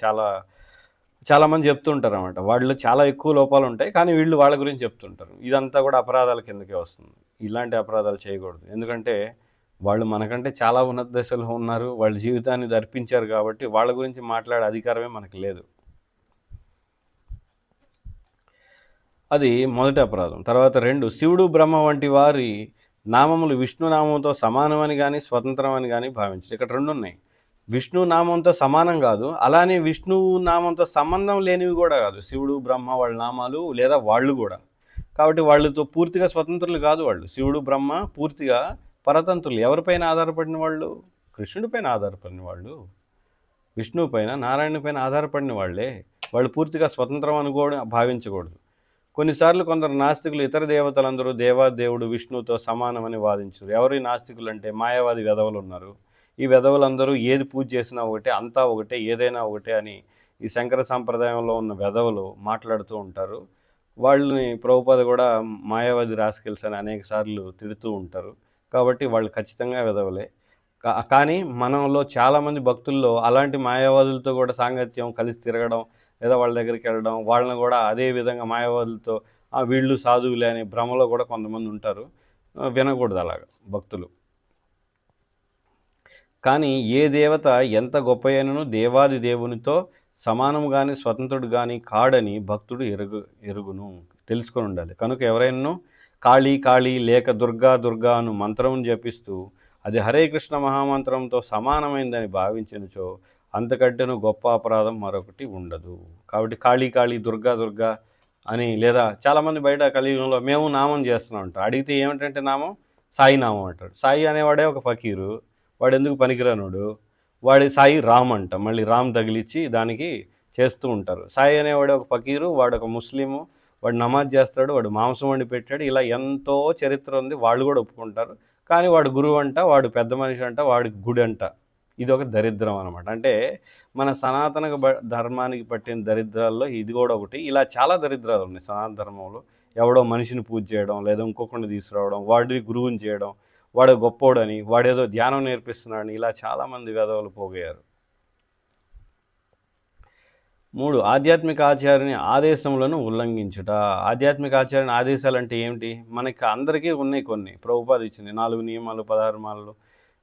Speaker 1: చాలామంది చెప్తుంటారు అన్నమాట. వాళ్ళు చాలా ఎక్కువ లోపాలు ఉంటాయి, కానీ వీళ్ళు వాళ్ళ గురించి చెప్తుంటారు. ఇదంతా కూడా అపరాధాల కిందకే వస్తుంది. ఇలాంటి అపరాధాలు చేయకూడదు. ఎందుకంటే వాళ్ళు మనకంటే చాలా ఉన్నత దశలో ఉన్నారు. వాళ్ళ జీవితాన్ని అర్పించారు కాబట్టి వాళ్ళ గురించి మాట్లాడే అధికారమే మనకు లేదు. అది మొదటి అపరాధం. తర్వాత 2, శివుడు బ్రహ్మ వంటి వారి నామములు విష్ణు నామంతో సమానమని కానీ స్వతంత్రం అని కానీ భావించరు. ఇక్కడ 2 ఉన్నాయి. విష్ణు నామంతో సమానం కాదు, అలానే విష్ణు నామంతో సంబంధం లేనివి కూడా కాదు. శివుడు బ్రహ్మ వాళ్ళ నామాలు లేదా వాళ్ళు కూడా. కాబట్టి వాళ్ళతో పూర్తిగా స్వతంత్రులు కాదు వాళ్ళు. శివుడు బ్రహ్మ పూర్తిగా పరతంత్రులు. ఎవరిపైన ఆధారపడిన వాళ్ళు? కృష్ణుడిపైన ఆధారపడిన వాళ్ళు, విష్ణువు పైన, నారాయణ పైన ఆధారపడిన వాళ్ళే. వాళ్ళు పూర్తిగా స్వతంత్రం అని కూడా భావించకూడదు. కొన్నిసార్లు కొందరు నాస్తికులు ఇతర దేవతలందరూ దేవాదేవుడు విష్ణువుతో సమానమని వాదించారు. ఎవరు ఈ నాస్తికులు అంటే మాయావాది వెధవలు ఉన్నారు. ఈ వెధవలందరూ ఏది పూజ చేసినా ఒకటే, అంతా ఒకటే, ఏదైనా ఒకటే అని ఈ శంకర సాంప్రదాయంలో ఉన్న వెధవలు మాట్లాడుతూ ఉంటారు. వాళ్ళని ప్రభుపాద కూడా మాయావాది రాస్కెల్స్ అని అనేక సార్లు తిడుతూ ఉంటారు. కాబట్టి వాళ్ళు ఖచ్చితంగా వెధవలే. కానీ మనలో చాలామంది భక్తుల్లో అలాంటి మాయావాదులతో కూడా సాంగత్యం, కలిసి తిరగడం లేదా వాళ్ళ దగ్గరికి వెళ్ళడం, వాళ్ళని కూడా అదే విధంగా మాయావాదులతో వీళ్ళు సాధువులే అనే భ్రమలో కూడా కొంతమంది ఉంటారు. వినకూడదు అలాగా భక్తులు. కానీ ఏ దేవత ఎంత గొప్పయైనను దేవాది దేవునితో సమానము కానీ స్వతంత్రుడు కానీ కాడని భక్తుడు ఎరుగును, తెలుసుకొని ఉండాలి. కనుక ఎవరైనా కాళీ కాళీ లేక దుర్గా దుర్గా అను మంత్రం జపిస్తూ అది హరే కృష్ణ మహామంత్రంతో సమానమైందని భావించినచో అంతకంటేనూ గొప్ప అపరాధం మరొకటి ఉండదు. కాబట్టి కాళీ కాళీ దుర్గా దుర్గా అని లేదా చాలామంది బయట కలియుగంలో మేము నామం చేస్తున్నాం అంటారు. అడిగితే ఏమిటంటే నామం సాయి నామం అంటాడు. సాయి అనేవాడే ఒక ఫకీరు, వాడు ఎందుకు పనికిరానుడు, వాడి సాయి రామ్ అంట, మళ్ళీ రామ్ తగిలిచ్చి దానికి చేస్తూ ఉంటారు. సాయి అనేవాడే ఒక ఫకీరు, వాడు ఒక ముస్లిము, వాడు నమాజ్ చేస్తాడు, వాడు మాంసం వండి పెట్టాడు, ఇలా ఎంతో చరిత్ర ఉంది, వాళ్ళు కూడా ఒప్పుకుంటారు. కానీ వాడు గురువు అంట, వాడు పెద్ద మనిషి అంట, వాడికి గుడి అంట. ఇది ఒక దరిద్రం అనమాట. అంటే మన సనాతన ధర్మానికి పట్టిన దరిద్రాల్లో ఇది కూడా ఒకటి. ఇలా చాలా దరిద్రాలు ఉన్నాయి సనాతన ధర్మంలో. ఎవడో మనిషిని పూజ చేయడం, లేదా ఇంకొకరిని తీసుకురావడం, వాడి గురువుని చేయడం, వాడు గొప్పోడని, వాడేదో ధ్యానం నేర్పిస్తున్నాడని, ఇలా చాలామంది వేదవులు పోగయ్యారు. 3, ఆధ్యాత్మిక ఆచార్యుని ఆదేశములను ఉల్లంఘించుట. ఆధ్యాత్మిక ఆచార్యుని ఆదేశాలు అంటే ఏమిటి? మనకి అందరికీ ఉన్నాయి కొన్ని. ప్రభుపాద ఇచ్చింది 4 నియమాలు, 16 మాలలు.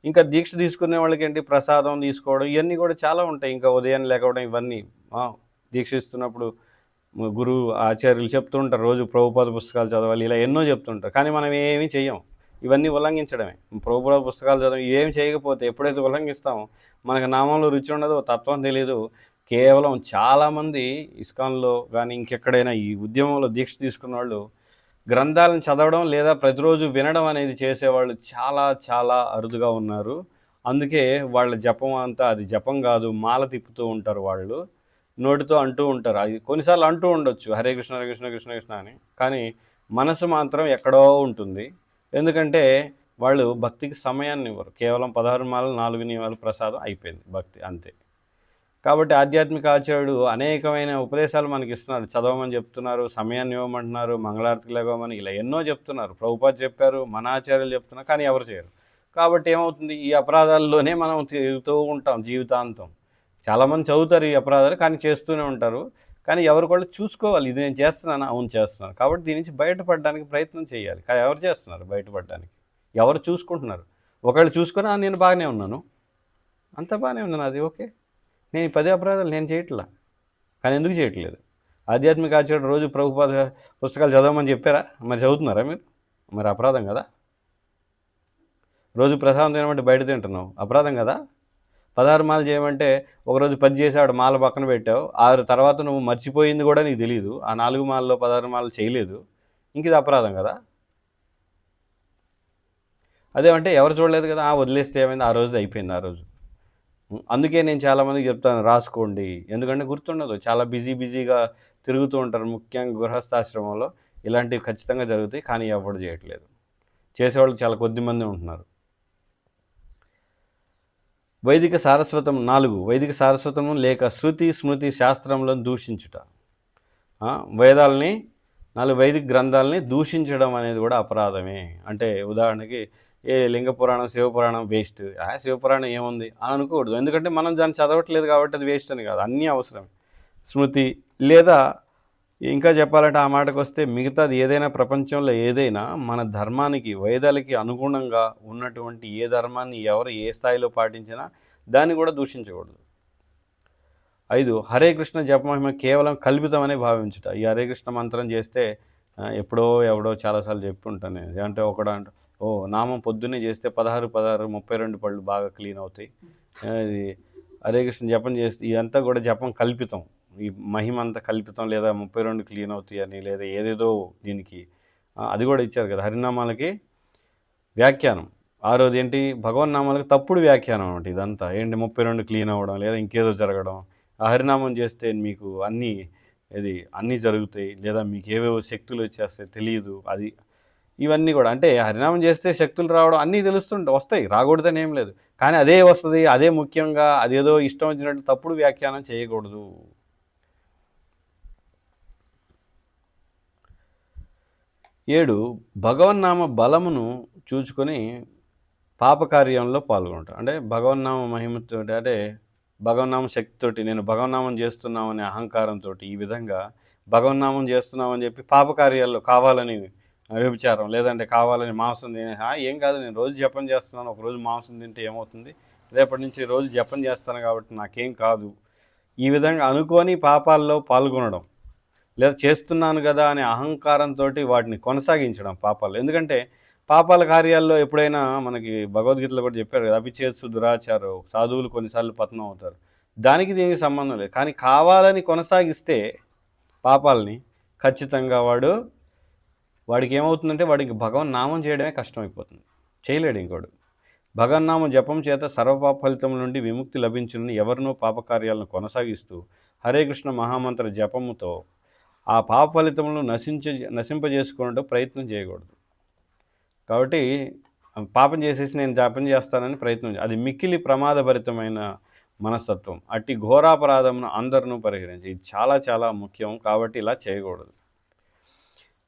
Speaker 1: ఇంకా దీక్ష తీసుకునే వాళ్ళకి ఏంటి, ప్రసాదం తీసుకోవడం, ఇవన్నీ కూడా చాలా ఉంటాయి. ఇంకా ఉదయాన్నే లేకపోవడం, ఇవన్నీ దీక్ష ఇస్తున్నప్పుడు గురువు ఆచార్యులు చెప్తుంటారు, రోజు ప్రభుపాద పుస్తకాలు చదవాలి, ఇలా ఎన్నో చెప్తుంటారు. కానీ మనం ఏమీ చెయ్యం. ఇవన్నీ ఉల్లంఘించడమే. ప్రభుపాద పుస్తకాలు చదవం, ఏమి చేయకపోతే ఎప్పుడైతే ఉల్లంఘిస్తామో మనకు నామంలో రుచి ఉండదు, తత్వం తెలియదు. కేవలం చాలామంది ఇస్కాన్లో కానీ ఇంకెక్కడైనా ఈ ఉద్యమంలో దీక్ష తీసుకున్న వాళ్ళు గ్రంథాలను చదవడం లేదా ప్రతిరోజు వినడం అనేది చేసేవాళ్ళు చాలా చాలా అరుదుగా ఉన్నారు. అందుకే వాళ్ళ జపం అంతా అది జపం కాదు, మాల తిప్పుతూ ఉంటారు వాళ్ళు. నోటితో అంటూ ఉంటారు. అది కొన్నిసార్లు అంటూ ఉండొచ్చు హరే కృష్ణ హరే కృష్ణ కృష్ణ కృష్ణ అని. కానీ మనసు మాత్రం ఎక్కడో ఉంటుంది. ఎందుకంటే వాళ్ళు భక్తికి సమయాన్ని ఇవ్వరు. కేవలం 16 మాలలు 4 నియమాలు ప్రసాదం అయిపోయింది భక్తి అంతే. కాబట్టి ఆధ్యాత్మిక ఆచార్యుడు అనేకమైన ఉపదేశాలు మనకి ఇస్తున్నారు. చదవమని చెప్తున్నారు, సమయాన్ని ఇవ్వమంటున్నారు, మంగళారతికి లెగవమని ఇలా ఎన్నో చెప్తున్నారు. ప్రభుపాద చెప్పారు, మన ఆచార్యులు చెప్తున్నారు, కానీ ఎవరు చేయరు. కాబట్టి ఏమవుతుంది, ఈ అపరాధాల్లోనే మనం తిరుగుతూ ఉంటాం జీవితాంతం. చాలామంది చదువుతారు ఈ అపరాధాలు, కానీ చేస్తూనే ఉంటారు. కానీ ఎవరు కూడా చూసుకోవాలి, ఇది నేను చేస్తున్నాను, అవును చేస్తున్నాను. కాబట్టి దీని నుంచి బయటపడడానికి ప్రయత్నం చేయాలి. కానీ ఎవరు చేస్తున్నారు బయటపడడానికి? ఎవరు చూసుకుంటున్నారు? ఒకళ్ళు చూసుకొని నేను బాగానే ఉన్నాను, అంత బాగానే ఉన్నాను, అది ఓకే, నేను ఈ 10 అపరాధాలు నేను చేయట్లా. కానీ ఎందుకు చేయట్లేదు? ఆధ్యాత్మిక ఆచార్యుడు రోజు ప్రభుపాద పుస్తకాలు చదవమని చెప్పారా? మరి చదువుతున్నారా మీరు? మరి అపరాధం కదా. రోజు ప్రసాదం తినమంటే బయట తింటున్నావు, అపరాధం కదా. 16 మాలలు చేయమంటే ఒకరోజు 10 చేసాడు, మాల పక్కన పెట్టావు, 6 తర్వాత నువ్వు మర్చిపోయింది కూడా నీకు తెలియదు, ఆ 4 మాలలో 16 మాలలు చేయలేదు, ఇంక ఇది అపరాధం కదా. అదేమంటే ఎవరు చూడలేదు కదా, వదిలేస్తే ఏమైంది, ఆ రోజు అయిపోయింది ఆ రోజు. అందుకే నేను చాలామందికి చెప్తాను, రాసుకోండి. ఎందుకంటే గుర్తుండదు, చాలా బిజీగా తిరుగుతూ ఉంటారు. ముఖ్యంగా గృహస్థాశ్రమంలో ఇలాంటివి ఖచ్చితంగా జరుగుతాయి, కానీ ఎవరు చేయట్లేదు. చేసేవాళ్ళు చాలా కొద్దిమంది ఉంటున్నారు. వైదిక సారస్వతం 4 వైదిక సారస్వతము లేక శృతి స్మృతి శాస్త్రములను దూషించుట. వేదాలని 4 వైదిక గ్రంథాలని దూషించడం అనేది కూడా అపరాధమే. అంటే ఉదాహరణకి లింగ పురాణం, శివపురాణం వేస్ట్, శివపురాణం ఏముంది అని అనుకోకూడదు. ఎందుకంటే మనం దాన్ని చదవట్లేదు కాబట్టి అది వేస్ట్ అని కాదు, అన్నీ అవసరం. స్మృతి లేదా ఇంకా చెప్పాలంటే ఆ మాటకు వస్తే మిగతాది ఏదైనా, ప్రపంచంలో ఏదైనా మన ధర్మానికి వేదాలకి అనుగుణంగా ఉన్నటువంటి ఏ ధర్మాన్ని ఎవరు ఏ స్థాయిలో పాటించినా దాన్ని కూడా దూషించకూడదు. 5 హరే కృష్ణ జపమహిమ కేవలం కల్పితమనే భావించుట. ఈ హరే కృష్ణ మంత్రం చేస్తే ఎప్పుడో ఎవడో చాలాసార్లు చెప్పి ఉంటాను నేను. అంటే ఒకడు నామం పొద్దున్నే చేస్తే 16 32 పళ్ళు బాగా క్లీన్ అవుతాయి, ఇది హరే కృష్ణ జపం చేస్తే ఇదంతా కూడా జపం కల్పితం, ఈ మహిమ అంతా కల్పితం, లేదా 32 క్లీన్ అవుతాయి అని, లేదా ఏదేదో దీనికి అది కూడా ఇచ్చారు కదా హరినామాలకి వ్యాఖ్యానం. ఆరోది ఏంటి, భగవన్నామాలకు తప్పుడు వ్యాఖ్యానం అనమాట ఇదంతా. ఏంటి 32 క్లీన్ అవ్వడం, లేదా ఇంకేదో జరగడం. ఆ హరినామం చేస్తే మీకు అన్నీ జరుగుతాయి, లేదా మీకు ఏవేవో శక్తులు వచ్చేస్తాయి తెలియదు, అది ఇవన్నీ కూడా. అంటే హరినామం చేస్తే శక్తులు రావడం అన్నీ వస్తాయి, రాకూడదని ఏం లేదు, కానీ అదే వస్తుంది, అదే ముఖ్యంగా, అదేదో ఇష్టం వచ్చినట్టు తప్పుడు వ్యాఖ్యానం చేయకూడదు. 7 భగవన్నామ బలమును చూచుకొని పాపకార్యంలో పాల్గొంటాం. అంటే భగవన్నామ మహిమతో, అంటే భగవన్నామ శక్తితోటి నేను భగవన్నామం చేస్తున్నామనే అహంకారంతో ఈ విధంగా భగవన్నామం చేస్తున్నామని చెప్పి పాపకార్యాల్లో కావాలని వ్యభిచారం, లేదంటే కావాలని మాంసం ఏం కాదు, నేను రోజు జపం చేస్తున్నాను, ఒకరోజు మాంసం తింటే ఏమవుతుంది, రేపటి నుంచి రోజు జపం చేస్తాను కాబట్టి నాకేం కాదు, ఈ విధంగా అనుకొని పాపాల్లో పాల్గొనడం, లేదా చేస్తున్నాను కదా అనే అహంకారంతో వాటిని కొనసాగించడం పాపాలు. ఎందుకంటే పాపాల కార్యాల్లో ఎప్పుడైనా మనకి భగవద్గీతలో కూడా చెప్పారు కదా, అభిచేత్సు దురాచారం, సాధువులు కొన్నిసార్లు పతనం అవుతారు, దానికి దీనికి సంబంధం లేదు. కానీ కావాలని కొనసాగిస్తే పాపాలని ఖచ్చితంగా వాడికి ఏమవుతుందంటే వాడికి భగవన్నామం చేయడమే కష్టమైపోతుంది, చేయలేడు ఇంకోడు. భగవన్నామం జపం చేత సర్వపాప ఫలితం నుండి విముక్తి లభించునని ఎవరినో పాపకార్యాలను కొనసాగిస్తూ హరే కృష్ణ మహామంత్ర జపముతో ఆ పాప ఫలితములను నశింపజేసుకోవడం ప్రయత్నం చేయకూడదు. కాబట్టి పాపం చేసేసి నేను జపం చేస్తానని ప్రయత్నం, అది మిక్కిలి ప్రమాదభరితమైన మనస్తత్వం. అట్టి ఘోరాపరాధమును అందరినూ పరిహరించి, ఇది చాలా చాలా ముఖ్యం, కాబట్టి ఇలా చేయకూడదు.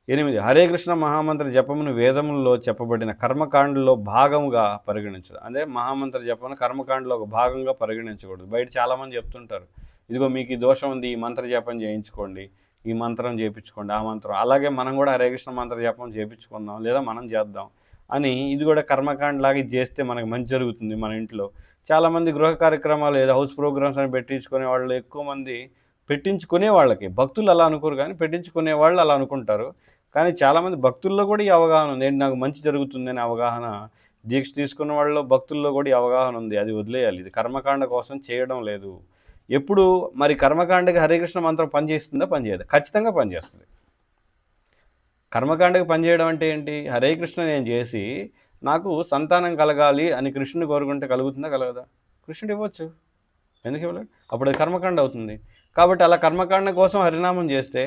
Speaker 1: 8 హరే కృష్ణ మహామంత్ర జపమును వేదములలో చెప్పబడిన కర్మకాండలో భాగముగా పరిగణించడం. అంటే మహామంత్ర జపమును కర్మకాండలో ఒక భాగంగా పరిగణించకూడదు. బయట చాలామంది చెప్తుంటారు, ఇదిగో మీకు ఈ దోషం ఉంది, ఈ మంత్ర జపం చేయించుకోండి, ఈ మంత్రం చేయించుకోండి, ఆ మంత్రం, అలాగే మనం కూడా హరే కృష్ణ మంత్ర జపం చేయించుకుందాం, లేదా మనం చేద్దాం అని, ఇది కూడా కర్మకాండ లాగా ఇది చేస్తే మనకు మంచి జరుగుతుంది. మన ఇంట్లో చాలామంది గృహ కార్యక్రమాలు లేదా హౌస్ ప్రోగ్రామ్స్ అని పెట్టించుకునే వాళ్ళు ఎక్కువ మంది, పెట్టించుకునే వాళ్ళకి భక్తులు అలా అనుకోరు, కానీ పెట్టించుకునే వాళ్ళు అలా అనుకుంటారు. కానీ చాలామంది భక్తుల్లో కూడా ఈ అవగాహన ఉంది, ఏంటి నాకు మంచి జరుగుతుందని అవగాహన, దీక్ష తీసుకున్న వాళ్ళలో భక్తుల్లో కూడా ఈ అవగాహన ఉంది, అది వదిలేయాలి. ఇది కర్మకాండ కోసం చేయడం లేదు. ఎప్పుడు మరి కర్మకాండకి హరే కృష్ణ మంత్రం పనిచేస్తుందా, పనిచేయదు? ఖచ్చితంగా పనిచేస్తుంది. కర్మకాండకి పనిచేయడం అంటే ఏంటి, హరే కృష్ణ నేను చేసి నాకు సంతానం కలగాలి అని కృష్ణుని కోరుకుంటే కలుగుతుందా, కలగదా? కృష్ణుడు ఇవ్వచ్చు, ఎందుకు ఇవ్వలేదు? అప్పుడు అది కర్మకాండ అవుతుంది. కాబట్టి అలా కర్మకాండ కోసం హరినామం చేస్తే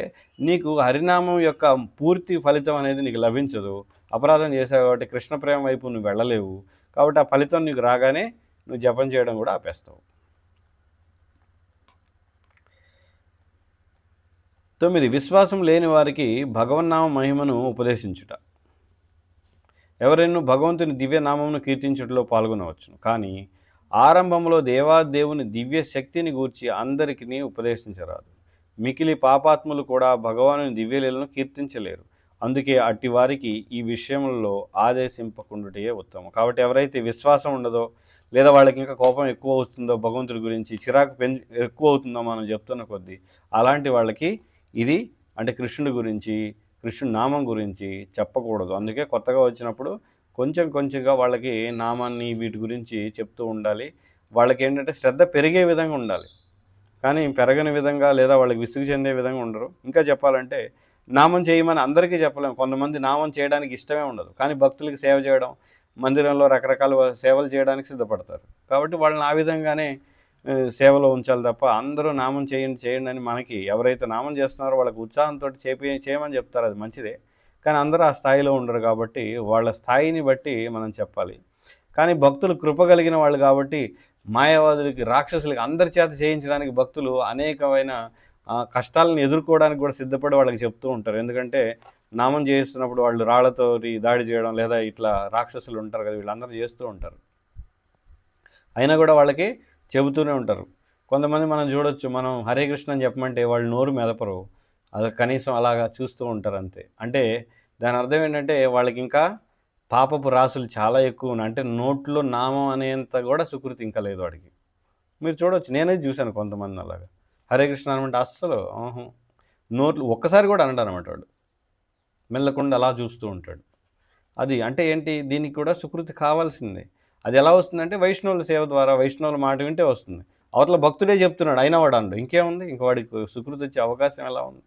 Speaker 1: నీకు హరినామం యొక్క పూర్తి ఫలితం అనేది నీకు లభించదు. అపరాధం చేశావు కాబట్టి కృష్ణ ప్రేమ వైపు నువ్వు వెళ్ళలేవు. కాబట్టి ఆ ఫలితం నీకు రాగానే నువ్వు జపం చేయడం కూడా ఆపేస్తావు. 9. విశ్వాసం లేని వారికి భగవన్నామ మహిమను ఉపదేశించుట. ఎవరైనా భగవంతుని దివ్యనామమును కీర్తించుటలో పాల్గొనవచ్చును, కానీ ఆరంభంలో దేవాదేవుని దివ్య శక్తిని గూర్చి అందరికీ ఉపదేశించరాదు. మికిలి పాపాత్ములు కూడా భగవానుని దివ్యలీలను కీర్తించలేరు. అందుకే అట్టి వారికి ఈ విషయంలో ఆదేశింపకుండుటే ఉత్తమం. కాబట్టి ఎవరైతే విశ్వాసం ఉండదో, లేదా వాళ్ళకి ఇంకా కోపం ఎక్కువ అవుతుందో, భగవంతుడి గురించి చిరాకు ఎక్కువ అవుతుందో మనం చెప్తున్న కొద్దీ, అలాంటి వాళ్ళకి ఇది అంటే కృష్ణుడి గురించి, కృష్ణుడి నామం గురించి చెప్పకూడదు. అందుకే కొత్తగా వచ్చినప్పుడు కొంచెం కొంచెంగా వాళ్ళకి నామాన్ని వీటి గురించి చెప్తూ ఉండాలి. వాళ్ళకి ఏంటంటే శ్రద్ధ పెరిగే విధంగా ఉండాలి, కానీ పెరగని విధంగా లేదా వాళ్ళకి విసుగు చెందే విధంగా ఉండరు. ఇంకా చెప్పాలంటే నామం చేయమని అందరికీ చెప్పలేము. కొంతమంది నామం చేయడానికి ఇష్టమే ఉండదు, కానీ భక్తులకి సేవ చేయడం, మందిరంలో రకరకాల సేవలు చేయడానికి సిద్ధపడతారు. కాబట్టి వాళ్ళని ఆ విధంగానే సేవలో ఉంచాలి తప్ప అందరూ నామం చేయండి చేయండి అని మనకి ఎవరైతే నామం చేస్తున్నారో వాళ్ళకి ఉత్సాహంతో చేయమని చెప్తారు, అది మంచిదే. కానీ అందరూ ఆ స్థాయిలో ఉండరు కాబట్టి వాళ్ళ స్థాయిని బట్టి మనం చెప్పాలి. కానీ భక్తులు కృప కలిగిన వాళ్ళు కాబట్టి మాయావాదులకి, రాక్షసులకి అందరి చేత చేయించడానికి భక్తులు అనేకమైన కష్టాలను ఎదుర్కోవడానికి కూడా సిద్ధపడి వాళ్ళకి చెప్తూ ఉంటారు. ఎందుకంటే నామం చేయిస్తున్నప్పుడు వాళ్ళు రాళ్లతో దాడి చేయడం, లేదా ఇట్లా రాక్షసులు ఉంటారు కదా, వీళ్ళందరూ చేస్తూ ఉంటారు. అయినా కూడా వాళ్ళకి చెబుతూనే ఉంటారు. కొంతమంది మనం చూడొచ్చు, మనం హరే కృష్ణ అని చెప్పమంటే వాళ్ళు నోరు మెదపరు, అది కనీసం అలాగా చూస్తూ ఉంటారు అంతే. అంటే దాని అర్థం ఏంటంటే వాళ్ళకి ఇంకా పాపపు రాసులు చాలా ఎక్కువ ఉన్నాయి. అంటే నోట్లో నామం అనేంత కూడా సుకృతి ఇంకా లేదు వాడికి. మీరు చూడవచ్చు, నేనే చూశాను కొంతమంది అలాగా. హరే కృష్ణ అనమంటే అస్సలు నోట్లు ఒక్కసారి కూడా అనడు అనమాట వాడు. మెల్లకుండా అలా చూస్తూ ఉంటాడు. అది అంటే ఏంటి, దీనికి కూడా సుకృతి కావాల్సిందే. అది ఎలా వస్తుందంటే వైష్ణవుల సేవ ద్వారా, వైష్ణవుల మాట వింటే వస్తుంది. అవతల భక్తుడే చెప్తున్నాడు అయినా వాడు అనడు, ఇంకేముంది, ఇంక వాడికి సుకృతి వచ్చే అవకాశం ఎలా ఉంది?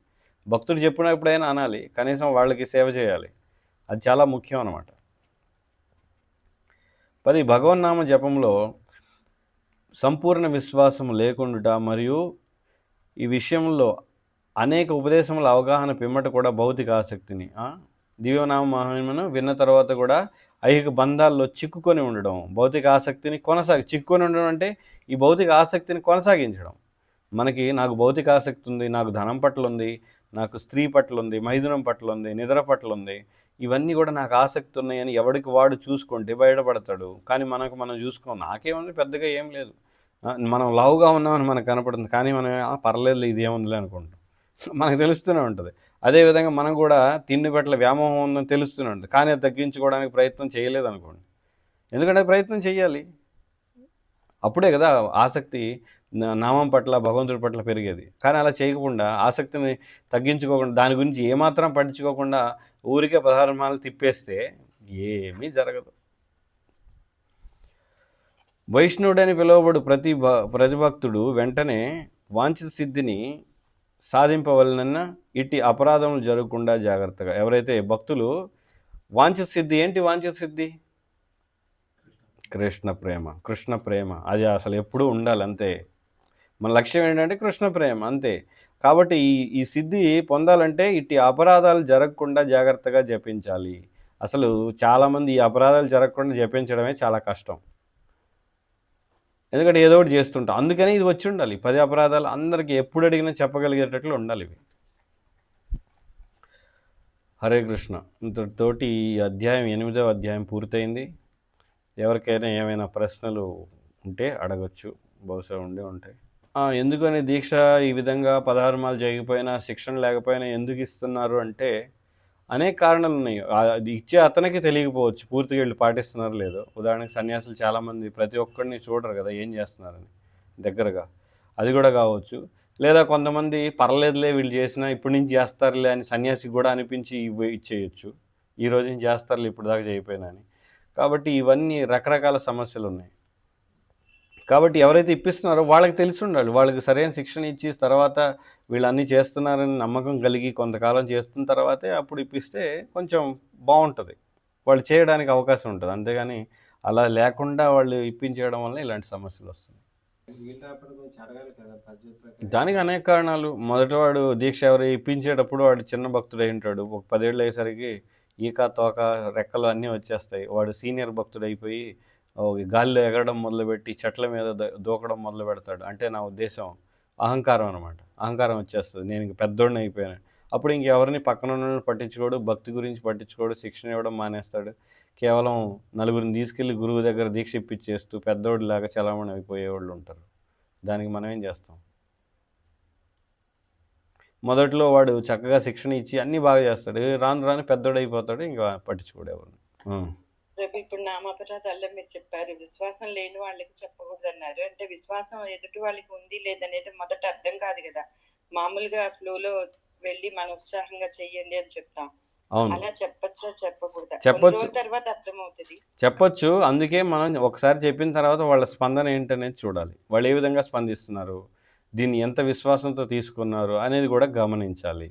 Speaker 1: భక్తుడు చెప్పినప్పుడైనా అనాలి, కనీసం వాళ్ళకి సేవ చేయాలి. అది చాలా ముఖ్యం అన్నమాట. 10. భగవన్నామ జపంలో సంపూర్ణ విశ్వాసం లేకుండుట మరియు ఈ విషయంలో అనేక ఉపదేశముల అవగాహన పిమ్మట కూడా భౌతిక ఆసక్తిని, దివ్యనామ మహిమను విన్న తర్వాత కూడా ఐహిక బంధాల్లో చిక్కుకొని ఉండడం, భౌతిక ఆసక్తిని చిక్కుకొని ఉండడం అంటే ఈ భౌతిక ఆసక్తిని కొనసాగించడం. నాకు భౌతిక ఆసక్తి ఉంది, నాకు ధనం పట్ల ఉంది, నాకు స్త్రీ పట్ల ఉంది, మైథునం పట్ల ఉంది, నిద్ర పట్ల ఉంది, ఇవన్నీ కూడా నాకు ఆసక్తి ఉన్నాయని ఎవడికి వాడు చూసుకుంటే బయటపడతాడు. కానీ మనం చూసుకోం, నాకేముంది పెద్దగా ఏం లేదు, మనం లావుగా ఉన్నామని మనకు కనపడుతుంది, కానీ మనం పర్లేదు ఇది ఏముందిలే అనుకుంటాం. మనకు తెలుస్తూనే ఉంటుంది. అదేవిధంగా మనం కూడా తిండి పట్ల వ్యామోహం ఉందని తెలుస్తూనే ఉంటుంది, కానీ అది తగ్గించుకోవడానికి ప్రయత్నం చేయలేదు అనుకోండి. ఎందుకంటే ప్రయత్నం చేయాలి, అప్పుడే కదా ఆసక్తి నామం పట్ల, భగవంతుడి పట్ల పెరిగేది. కానీ అలా చేయకుండా, ఆసక్తిని తగ్గించుకోకుండా, దాని గురించి ఏమాత్రం పట్టించుకోకుండా ఊరికే 16 మాలలు తిప్పేస్తే ఏమీ జరగదు. వైష్ణవుడని పిలువబడు ప్రతి భక్తుడు వెంటనే వాంఛిత సిద్ధిని సాధింపవలనన్న ఇట్టి అపరాధములు జరగకుండా జాగ్రత్తగా. ఎవరైతే భక్తులు వాంఛిత సిద్ధి, ఏంటి వాంఛిత సిద్ధి? కృష్ణ ప్రేమ అది అసలు ఎప్పుడూ ఉండాలి అంతే. మన లక్ష్యం ఏంటంటే కృష్ణ ప్రేమ అంతే. కాబట్టి ఈ సిద్ధి పొందాలంటే ఇట్టి అపరాధాలు జరగకుండా జాగ్రత్తగా జపించాలి. అసలు చాలామంది ఈ అపరాధాలు జరగకుండా జపించడమే చాలా కష్టం. ఎందుకంటే ఏదో ఒకటి చేస్తుంటాం. అందుకని ఇది వచ్చి ఉండాలి. 10 అపరాధాలు అందరికీ ఎప్పుడు అడిగినా చెప్పగలిగేటట్లు ఉండాలి ఇవి. హరే కృష్ణ. ఇంతటితోటి ఈ అధ్యాయం 8వ అధ్యాయం పూర్తయింది. ఎవరికైనా ఏమైనా ప్రశ్నలు ఉంటే అడగచ్చు, బహుశా ఉండే ఉంటాయి. ఎందుకని దీక్ష ఈ విధంగా 16 మాలు చేయకపోయినా, శిక్షణ లేకపోయినా ఎందుకు ఇస్తున్నారు అంటే అనేక కారణాలు ఉన్నాయి. అది ఇచ్చే అతనికి తెలియకపోవచ్చు పూర్తిగా వీళ్ళు పాటిస్తున్నారో లేదో. ఉదాహరణకి సన్యాసులు చాలామంది ప్రతి ఒక్కరిని చూడరు కదా ఏం చేస్తున్నారని దగ్గరగా, అది కూడా కావచ్చు. లేదా కొంతమంది పర్లేదులే వీళ్ళు చేసినా ఇప్పటి నుంచి చేస్తారులే అని సన్యాసికి కూడా అనిపించి ఇచ్చేయచ్చు, ఈ రోజు నుంచి చేస్తారులే ఇప్పుడు దాకా చేయకపోయినా అని. కాబట్టి ఇవన్నీ రకరకాల సమస్యలు ఉన్నాయి. కాబట్టి ఎవరైతే ఇప్పిస్తున్నారో వాళ్ళకి తెలిసి ఉండాలి, వాళ్ళకి సరైన శిక్షణ ఇచ్చి తర్వాత వీళ్ళన్నీ చేస్తున్నారని నమ్మకం కలిగి కొంతకాలం చేస్తున్న తర్వాతే అప్పుడు ఇప్పిస్తే కొంచెం బాగుంటుంది, వాళ్ళు చేయడానికి అవకాశం ఉంటుంది. అంతేగాని అలా లేకుండా వాళ్ళు ఇప్పించేయడం వల్ల ఇలాంటి సమస్యలు వస్తున్నాయి.
Speaker 2: వీలు రాకపోవడం గురించి అడగాలి కదా! పద్ధతి ప్రకారం
Speaker 1: దానికి
Speaker 2: ఏమన్నా.
Speaker 1: అనేక కారణాలు. మొదటివాడు దీక్ష ఎవరు ఇప్పించేటప్పుడు వాడు చిన్న భక్తుడై ఉంటాడు. ఒక 10 ఏళ్ళు అయ్యేసరికి ఈక, తోక, రెక్కలు అన్నీ వచ్చేస్తాయి. వాడు సీనియర్ భక్తుడైపోయి గాలిలో ఎగరడం మొదలుపెట్టి చెట్ల మీద దూకడం మొదలుపెడతాడు. అంటే నా ఉద్దేశ్యం అహంకారం అనమాట. అహంకారం వచ్చేస్తది. నేను ఇంక పెద్దోడిని అయిపోయాను. అప్పుడు ఇంకెవరిని పక్కనున్నోళ్ళని పట్టించుకోడు. భక్తి గురించి పట్టించుకోడు. శిక్షణ ఇవ్వడం మానేస్తాడు. కేవలం నలుగురిని తీసుకెళ్ళి గురువు దగ్గర దీక్ష ఇప్పిచ్చేస్తూ పెద్దోడిలాగా చలామణి అయిపోయేవాళ్ళు ఉంటారు. దానికి మనం ఏం చేస్తాం? మొదట్లో వాడు చక్కగా శిక్షణ ఇచ్చి అన్నీ బాగా చేస్తాడు. రాను రాను పెద్దోడైపోతాడు. ఇంక పట్టించుకోడు ఎవరిని. హ్మ్.
Speaker 3: రేపు ఇప్పుడు నామపరాధాల్లో మీరు చెప్పారు. విశ్వాసం లేని వాళ్ళకి చెప్పకూడదన్నారు. అంటే విశ్వాసం ఎదుటి వాళ్ళకి ఉంది లేదనేది మొదట అర్థం కాదు గదా! మామూలుగా ఫ్లోలో వెళ్ళి మన ఉత్సాహంగా చెయ్యండి అని చెప్తాం.
Speaker 1: అవును.
Speaker 3: అలా చెప్పచ్చా? చెప్పకూడదా? కొన్ని
Speaker 1: చెప్పొచ్చు.
Speaker 3: రోజుల తర్వాత అర్థమవుతది.
Speaker 1: చెప్పొచ్చు. అందుకే మనం ఒకసారి చెప్పిన తర్వాత వాళ్ళ స్పందన ఏంటనేది చూడాలి. వాళ్ళు ఏ విధంగా స్పందిస్తున్నారు? దీన్ని ఎంత విశ్వాసంతో తీసుకున్నారు? అనేది గూడా గమనించాలి.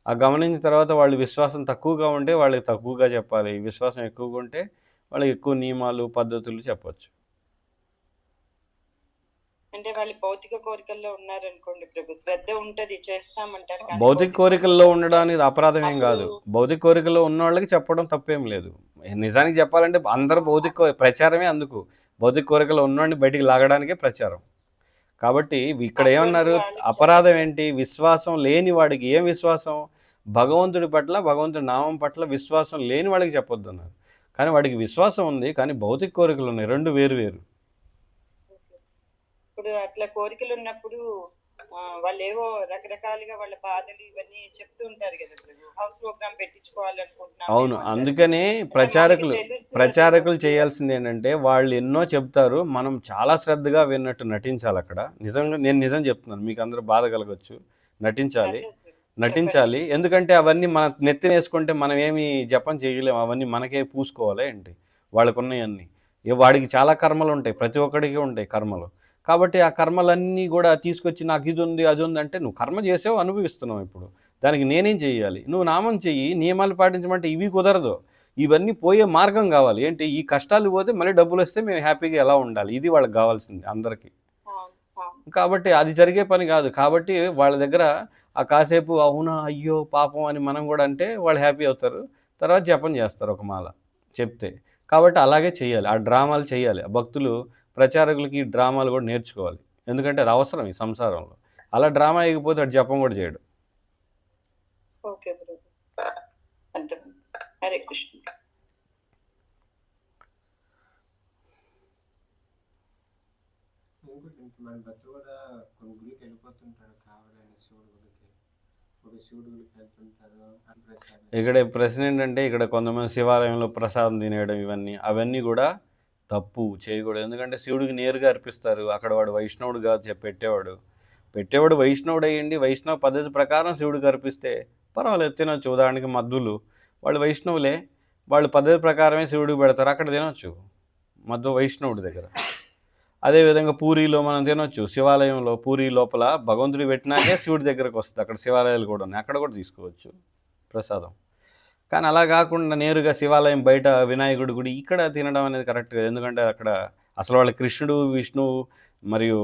Speaker 1: ఆ గమనించిన తర్వాత వాళ్ళు విశ్వాసం తక్కువగా ఉంటే వాళ్ళకి తక్కువగా చెప్పాలి. విశ్వాసం ఎక్కువగా ఉంటే వాళ్ళకి ఎక్కువ నియమాలు, పద్ధతులు చెప్పొచ్చు.
Speaker 3: అంటే వాళ్ళు భౌతిక కోరికల్లో ఉన్నారనుకోండి ప్రభు. శ్రద్ధ ఉంటది చేస్తామంటారు కానీ
Speaker 1: భౌతిక కోరికల్లో ఉండడం అనేది అపరాధం ఏం గాదు.
Speaker 3: అప్పుడు
Speaker 1: భౌతిక కోరికల్లో ఉన్నోళ్ళకి చెప్పడం తప్పేం లేదు. నిజానికి చెప్పాలంటే అందరూ ప్రచారమే అందుకు. భౌతిక కోరికలో ఉన్నోడిని బయటికి లాగడానికే ప్రచారం. కాబట్టి ఇక్కడ
Speaker 3: అటువంటి
Speaker 1: ఏమన్నారు?
Speaker 3: వాళ్ళకి
Speaker 1: అపరాధం
Speaker 3: చెప్పచ్చా?
Speaker 1: ఏంటి? విశ్వాసం లేని వాడికి ఏం విశ్వాసం? భగవంతుడి పట్ల, భగవంతుడి నామం పట్ల విశ్వాసం లేని వాడికి చెప్పొద్దన్నారు. కానీ వాడికి విశ్వాసం ఉంది. కానీ భౌతిక కోరికలున్నాయి. 2 వేరు వేరు.
Speaker 3: ఇప్పుడు అట్లా కోరికలున్నప్పుడు వాళ్ళేవో రకరకాలుగా వాళ్ళ బాధలు ఇవన్నీ చెప్తూ ఉంటారు గదా ప్రభు. హౌస్ ప్రోగ్రామ్ పెట్టించుకోవాలనుకుంటున్నాం
Speaker 1: అవును.
Speaker 3: మేము అంటారు.
Speaker 1: అందుకనే
Speaker 3: అంటే మనకి తెలుసు అది
Speaker 1: ప్రచారకులు
Speaker 3: వద్దు అని.
Speaker 1: చేయాల్సిందేంటంటే, వాళ్ళు ఎన్నో చెప్తారు. మనం చాలా శ్రద్ధగా విన్నట్టు నటించాలక్కడ. నిజంగా నేను నిజం చెప్తున్నాను. మీకందరూ బాధ కలగొచ్చు. నటించాలి.
Speaker 3: పర్లేదు ప్రభు. చెప్పండి.
Speaker 1: నటించాలి. ఎందుకంటే అవన్నీ మన నెత్తినేసుకుంటే మనం ఏమి జపం చేయలేం. అవన్నీ మనకే పూసుకోవాలా ఏంటి? వాళ్ళకున్నయన్నీ. వాడికి చాలా కర్మలుంటాయి. ప్రతి ఒక్కడికి ఉంటాయి కర్మలు. కాబట్టి ఆ కర్మలన్నీ గూడా తీసుకొచ్చి నాకిదుంది, అదుంది అంటే నువ్వు కర్మ చేసావు, అనుభవిస్తున్నావు ఇప్పుడు. దానికి నేనేం చెయ్యాలి? నువ్వు నామం చెయ్యి. నియమాలు పాటించమంటే ఇవి కుదరదు. ఇవన్నీ పోయే మార్గం గావాలి. ఏంటి? ఈ కష్టాలు పోతే మళ్ళీ డబ్బులొస్తే మేము హ్యాపీగా ఎలా ఉండాలి? ఇది వాళ్ళకి గావాల్సింది అందరికి.
Speaker 3: అవును. అవును.
Speaker 1: కాబట్టి అది జరిగే పని గాదు. కాబట్టి వాళ్ళ దగ్గర కాసేపు అవునా, అయ్యో, పాపం అని మనం గూడా అంటే వాళ్ళు హ్యాపీ అవుతారు. తర్వాత జపం జేస్తారు ఒక మాల చెప్తే. కాబట్టి అలాగే చెయ్యాలి. ఆ డ్రామాలు చెయ్యాలి. ఆ భక్తులు ప్రచారకులకి ఈ డ్రామాలు గూడా నేర్చుకోవాలి. ఎందుకంటే అది అవసరం ఈ సంసారంలో. అలా డ్రామా ఎయకపోతే వాడు జపం గూడా జేయడు.
Speaker 3: ఓకే ప్రభు. అర్థమైంది. హరే కృష్ణ.
Speaker 2: ఇంకోటి మన భక్తులు కూడా కొన్ని గుడికి వెళ్ళిపోతుంటారు కావాలని శివుడి గుడికి. ఇప్పుడు శివుడి గుడికి వెళ్తుంటారు అని ప్రసాదం.
Speaker 1: ఇక్కడ ప్రశ్న ఏంటంటే ఇక్కడ కొంతమంది శివాలయంలో ప్రసాదం తినేయడం అవన్నీ గూడా తప్పు. చేయకూడదు. ఎందుకంటే శివుడికి నేరుగా అర్పిస్తారు. అక్కడ వాడు వైష్ణవుడు గాదు పెట్టేవాడు. పెట్టేవాడు వైష్ణవుడయ్యుండి వైష్ణవ పద్ధతి ప్రకారం శివుడికి అర్పిస్తే పర్వాలేదు తినొచ్చు. ఉదాహరణకి మద్దులు. వాళ్ళు వైష్ణవులే. వాళ్ళు పద్ధతి ప్రకారమే శివుడికి పెడతారు. అక్కడ తినొచ్చు. మధ్వ వైష్ణవుడి దగ్గర. అదేవిధంగా పూరీలో మనం తినొచ్చు. శివాలయంలో పూరీ లోపల భగవంతుడికి పెట్టినాకే శివుడి దగ్గరకొస్తది. అక్కడ శివాలయాలు కూడా ఉన్నాయి. అక్కడ కూడా తీసుకోవచ్చు ప్రసాదం. కానీ అలా గాకుండా నేరుగా శివాలయం బయట వినాయకుడి గుడి ఇక్కడ తినడం అనేది కరెక్ట్ కాదు. ఎందుకంటే అక్కడ అసలు వాళ్ళ కృష్ణుడు, విష్ణువు మరియు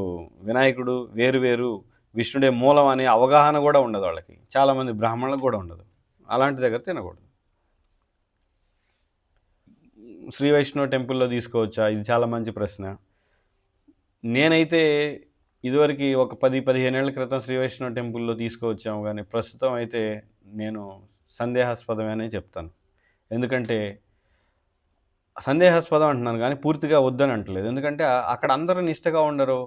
Speaker 1: వినాయకుడు వేరు వేరు. విష్ణుడే మూలం అనే అవగాహన గూడా ఉండదు వాళ్ళకి. చాలామంది బ్రాహ్మణులకు గూడా ఉండదు. అలాంటి దగ్గర తినకూడదు. శ్రీ వైష్ణవ టెంపుల్‌లో తీసుకోవచ్చా? ఇది చాలా మంచి ప్రశ్న. నేనైతే ఇదివరకి ఒక 10, 15 ఏళ్ల క్రితం శ్రీ వైష్ణవ టెంపుల్‌లో తీసుకొచ్చాము గానీ, ప్రస్తుతం అయితే నేను సందేహాస్పదమే అనే చెప్తాను. ఎందుకంటే సందేహాస్పదం అంటున్నాను గానీ, పూర్తిగా వద్దని అంటలేదు. ఎందుకంటే అక్కడ అందరూ నిష్టగా ఉండరు.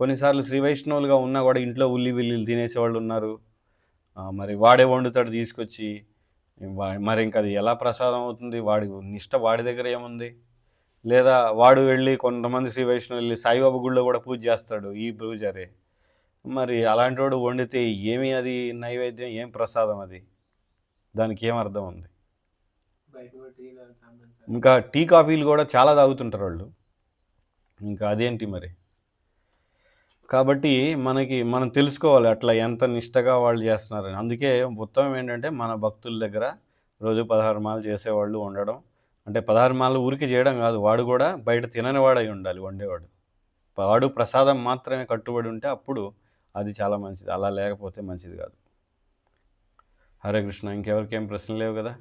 Speaker 1: కొన్నిసార్లు శ్రీ వైష్ణవులుగా ఉన్నా గూడా ఇంట్లో ఉల్లి, వెల్లుల్లి తినేసేవాళ్ళున్నారు. మరి వాడే వండుతాడు తీసుకొచ్చి. మరింకది ఎలా ప్రసాదం అవుతుంది? వాడి నిష్ట వాడి దగ్గర ఏముంది? లేదా వాడు వెళ్ళి కొంతమంది శ్రీ వైష్ణవులు వెళ్ళి సాయిబాబా గుడిలో కూడా పూజ చేస్తాడు ఈ పూజారి. మరి అలాంటోడు వండితే ఏమి అది నైవేద్యం, ఏం ప్రసాదం అది? దానికి ఏం అర్థం ఉంది?
Speaker 2: బయట కూడా టీ తాగుతామంటారు.
Speaker 1: ఇంకా టీ, కాఫీలు కూడా చాలా తాగుతుంటారు వాళ్ళు. ఇంకా అదేంటి మరి? కాబట్టి మనం తెలుసుకోవాలి అట్లా ఎంత నిష్టగా వాళ్ళు చేస్తున్నారని. అందుకే ఉత్తమం ఏంటంటే మన భక్తుల దగ్గర రోజు 16 మాలలు చేసేవాళ్ళు ఉండడం. అంటే 16 మాలలు ఊరికే చేయడం కాదు. వాడు కూడా బయట తినని వాడై ఉండాలి వండేవాడు. వాడు ప్రసాదం మాత్రమే కట్టుబడి ఉంటే అప్పుడు అది చాలా మంచిది. అలా లేకపోతే మంచిది కాదు. హరే కృష్ణ. ఇంకెవరికేం ప్రశ్నలు లేవు కదా?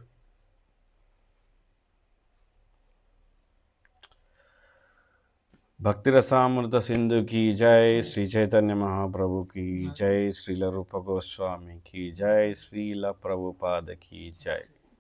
Speaker 1: భక్తి రసామృత సింధు की जय, श्री चैतन्य महाप्रभु की जय, श्रील रूप गोस्वामी की जय, श्रील प्रभुपाद की जय.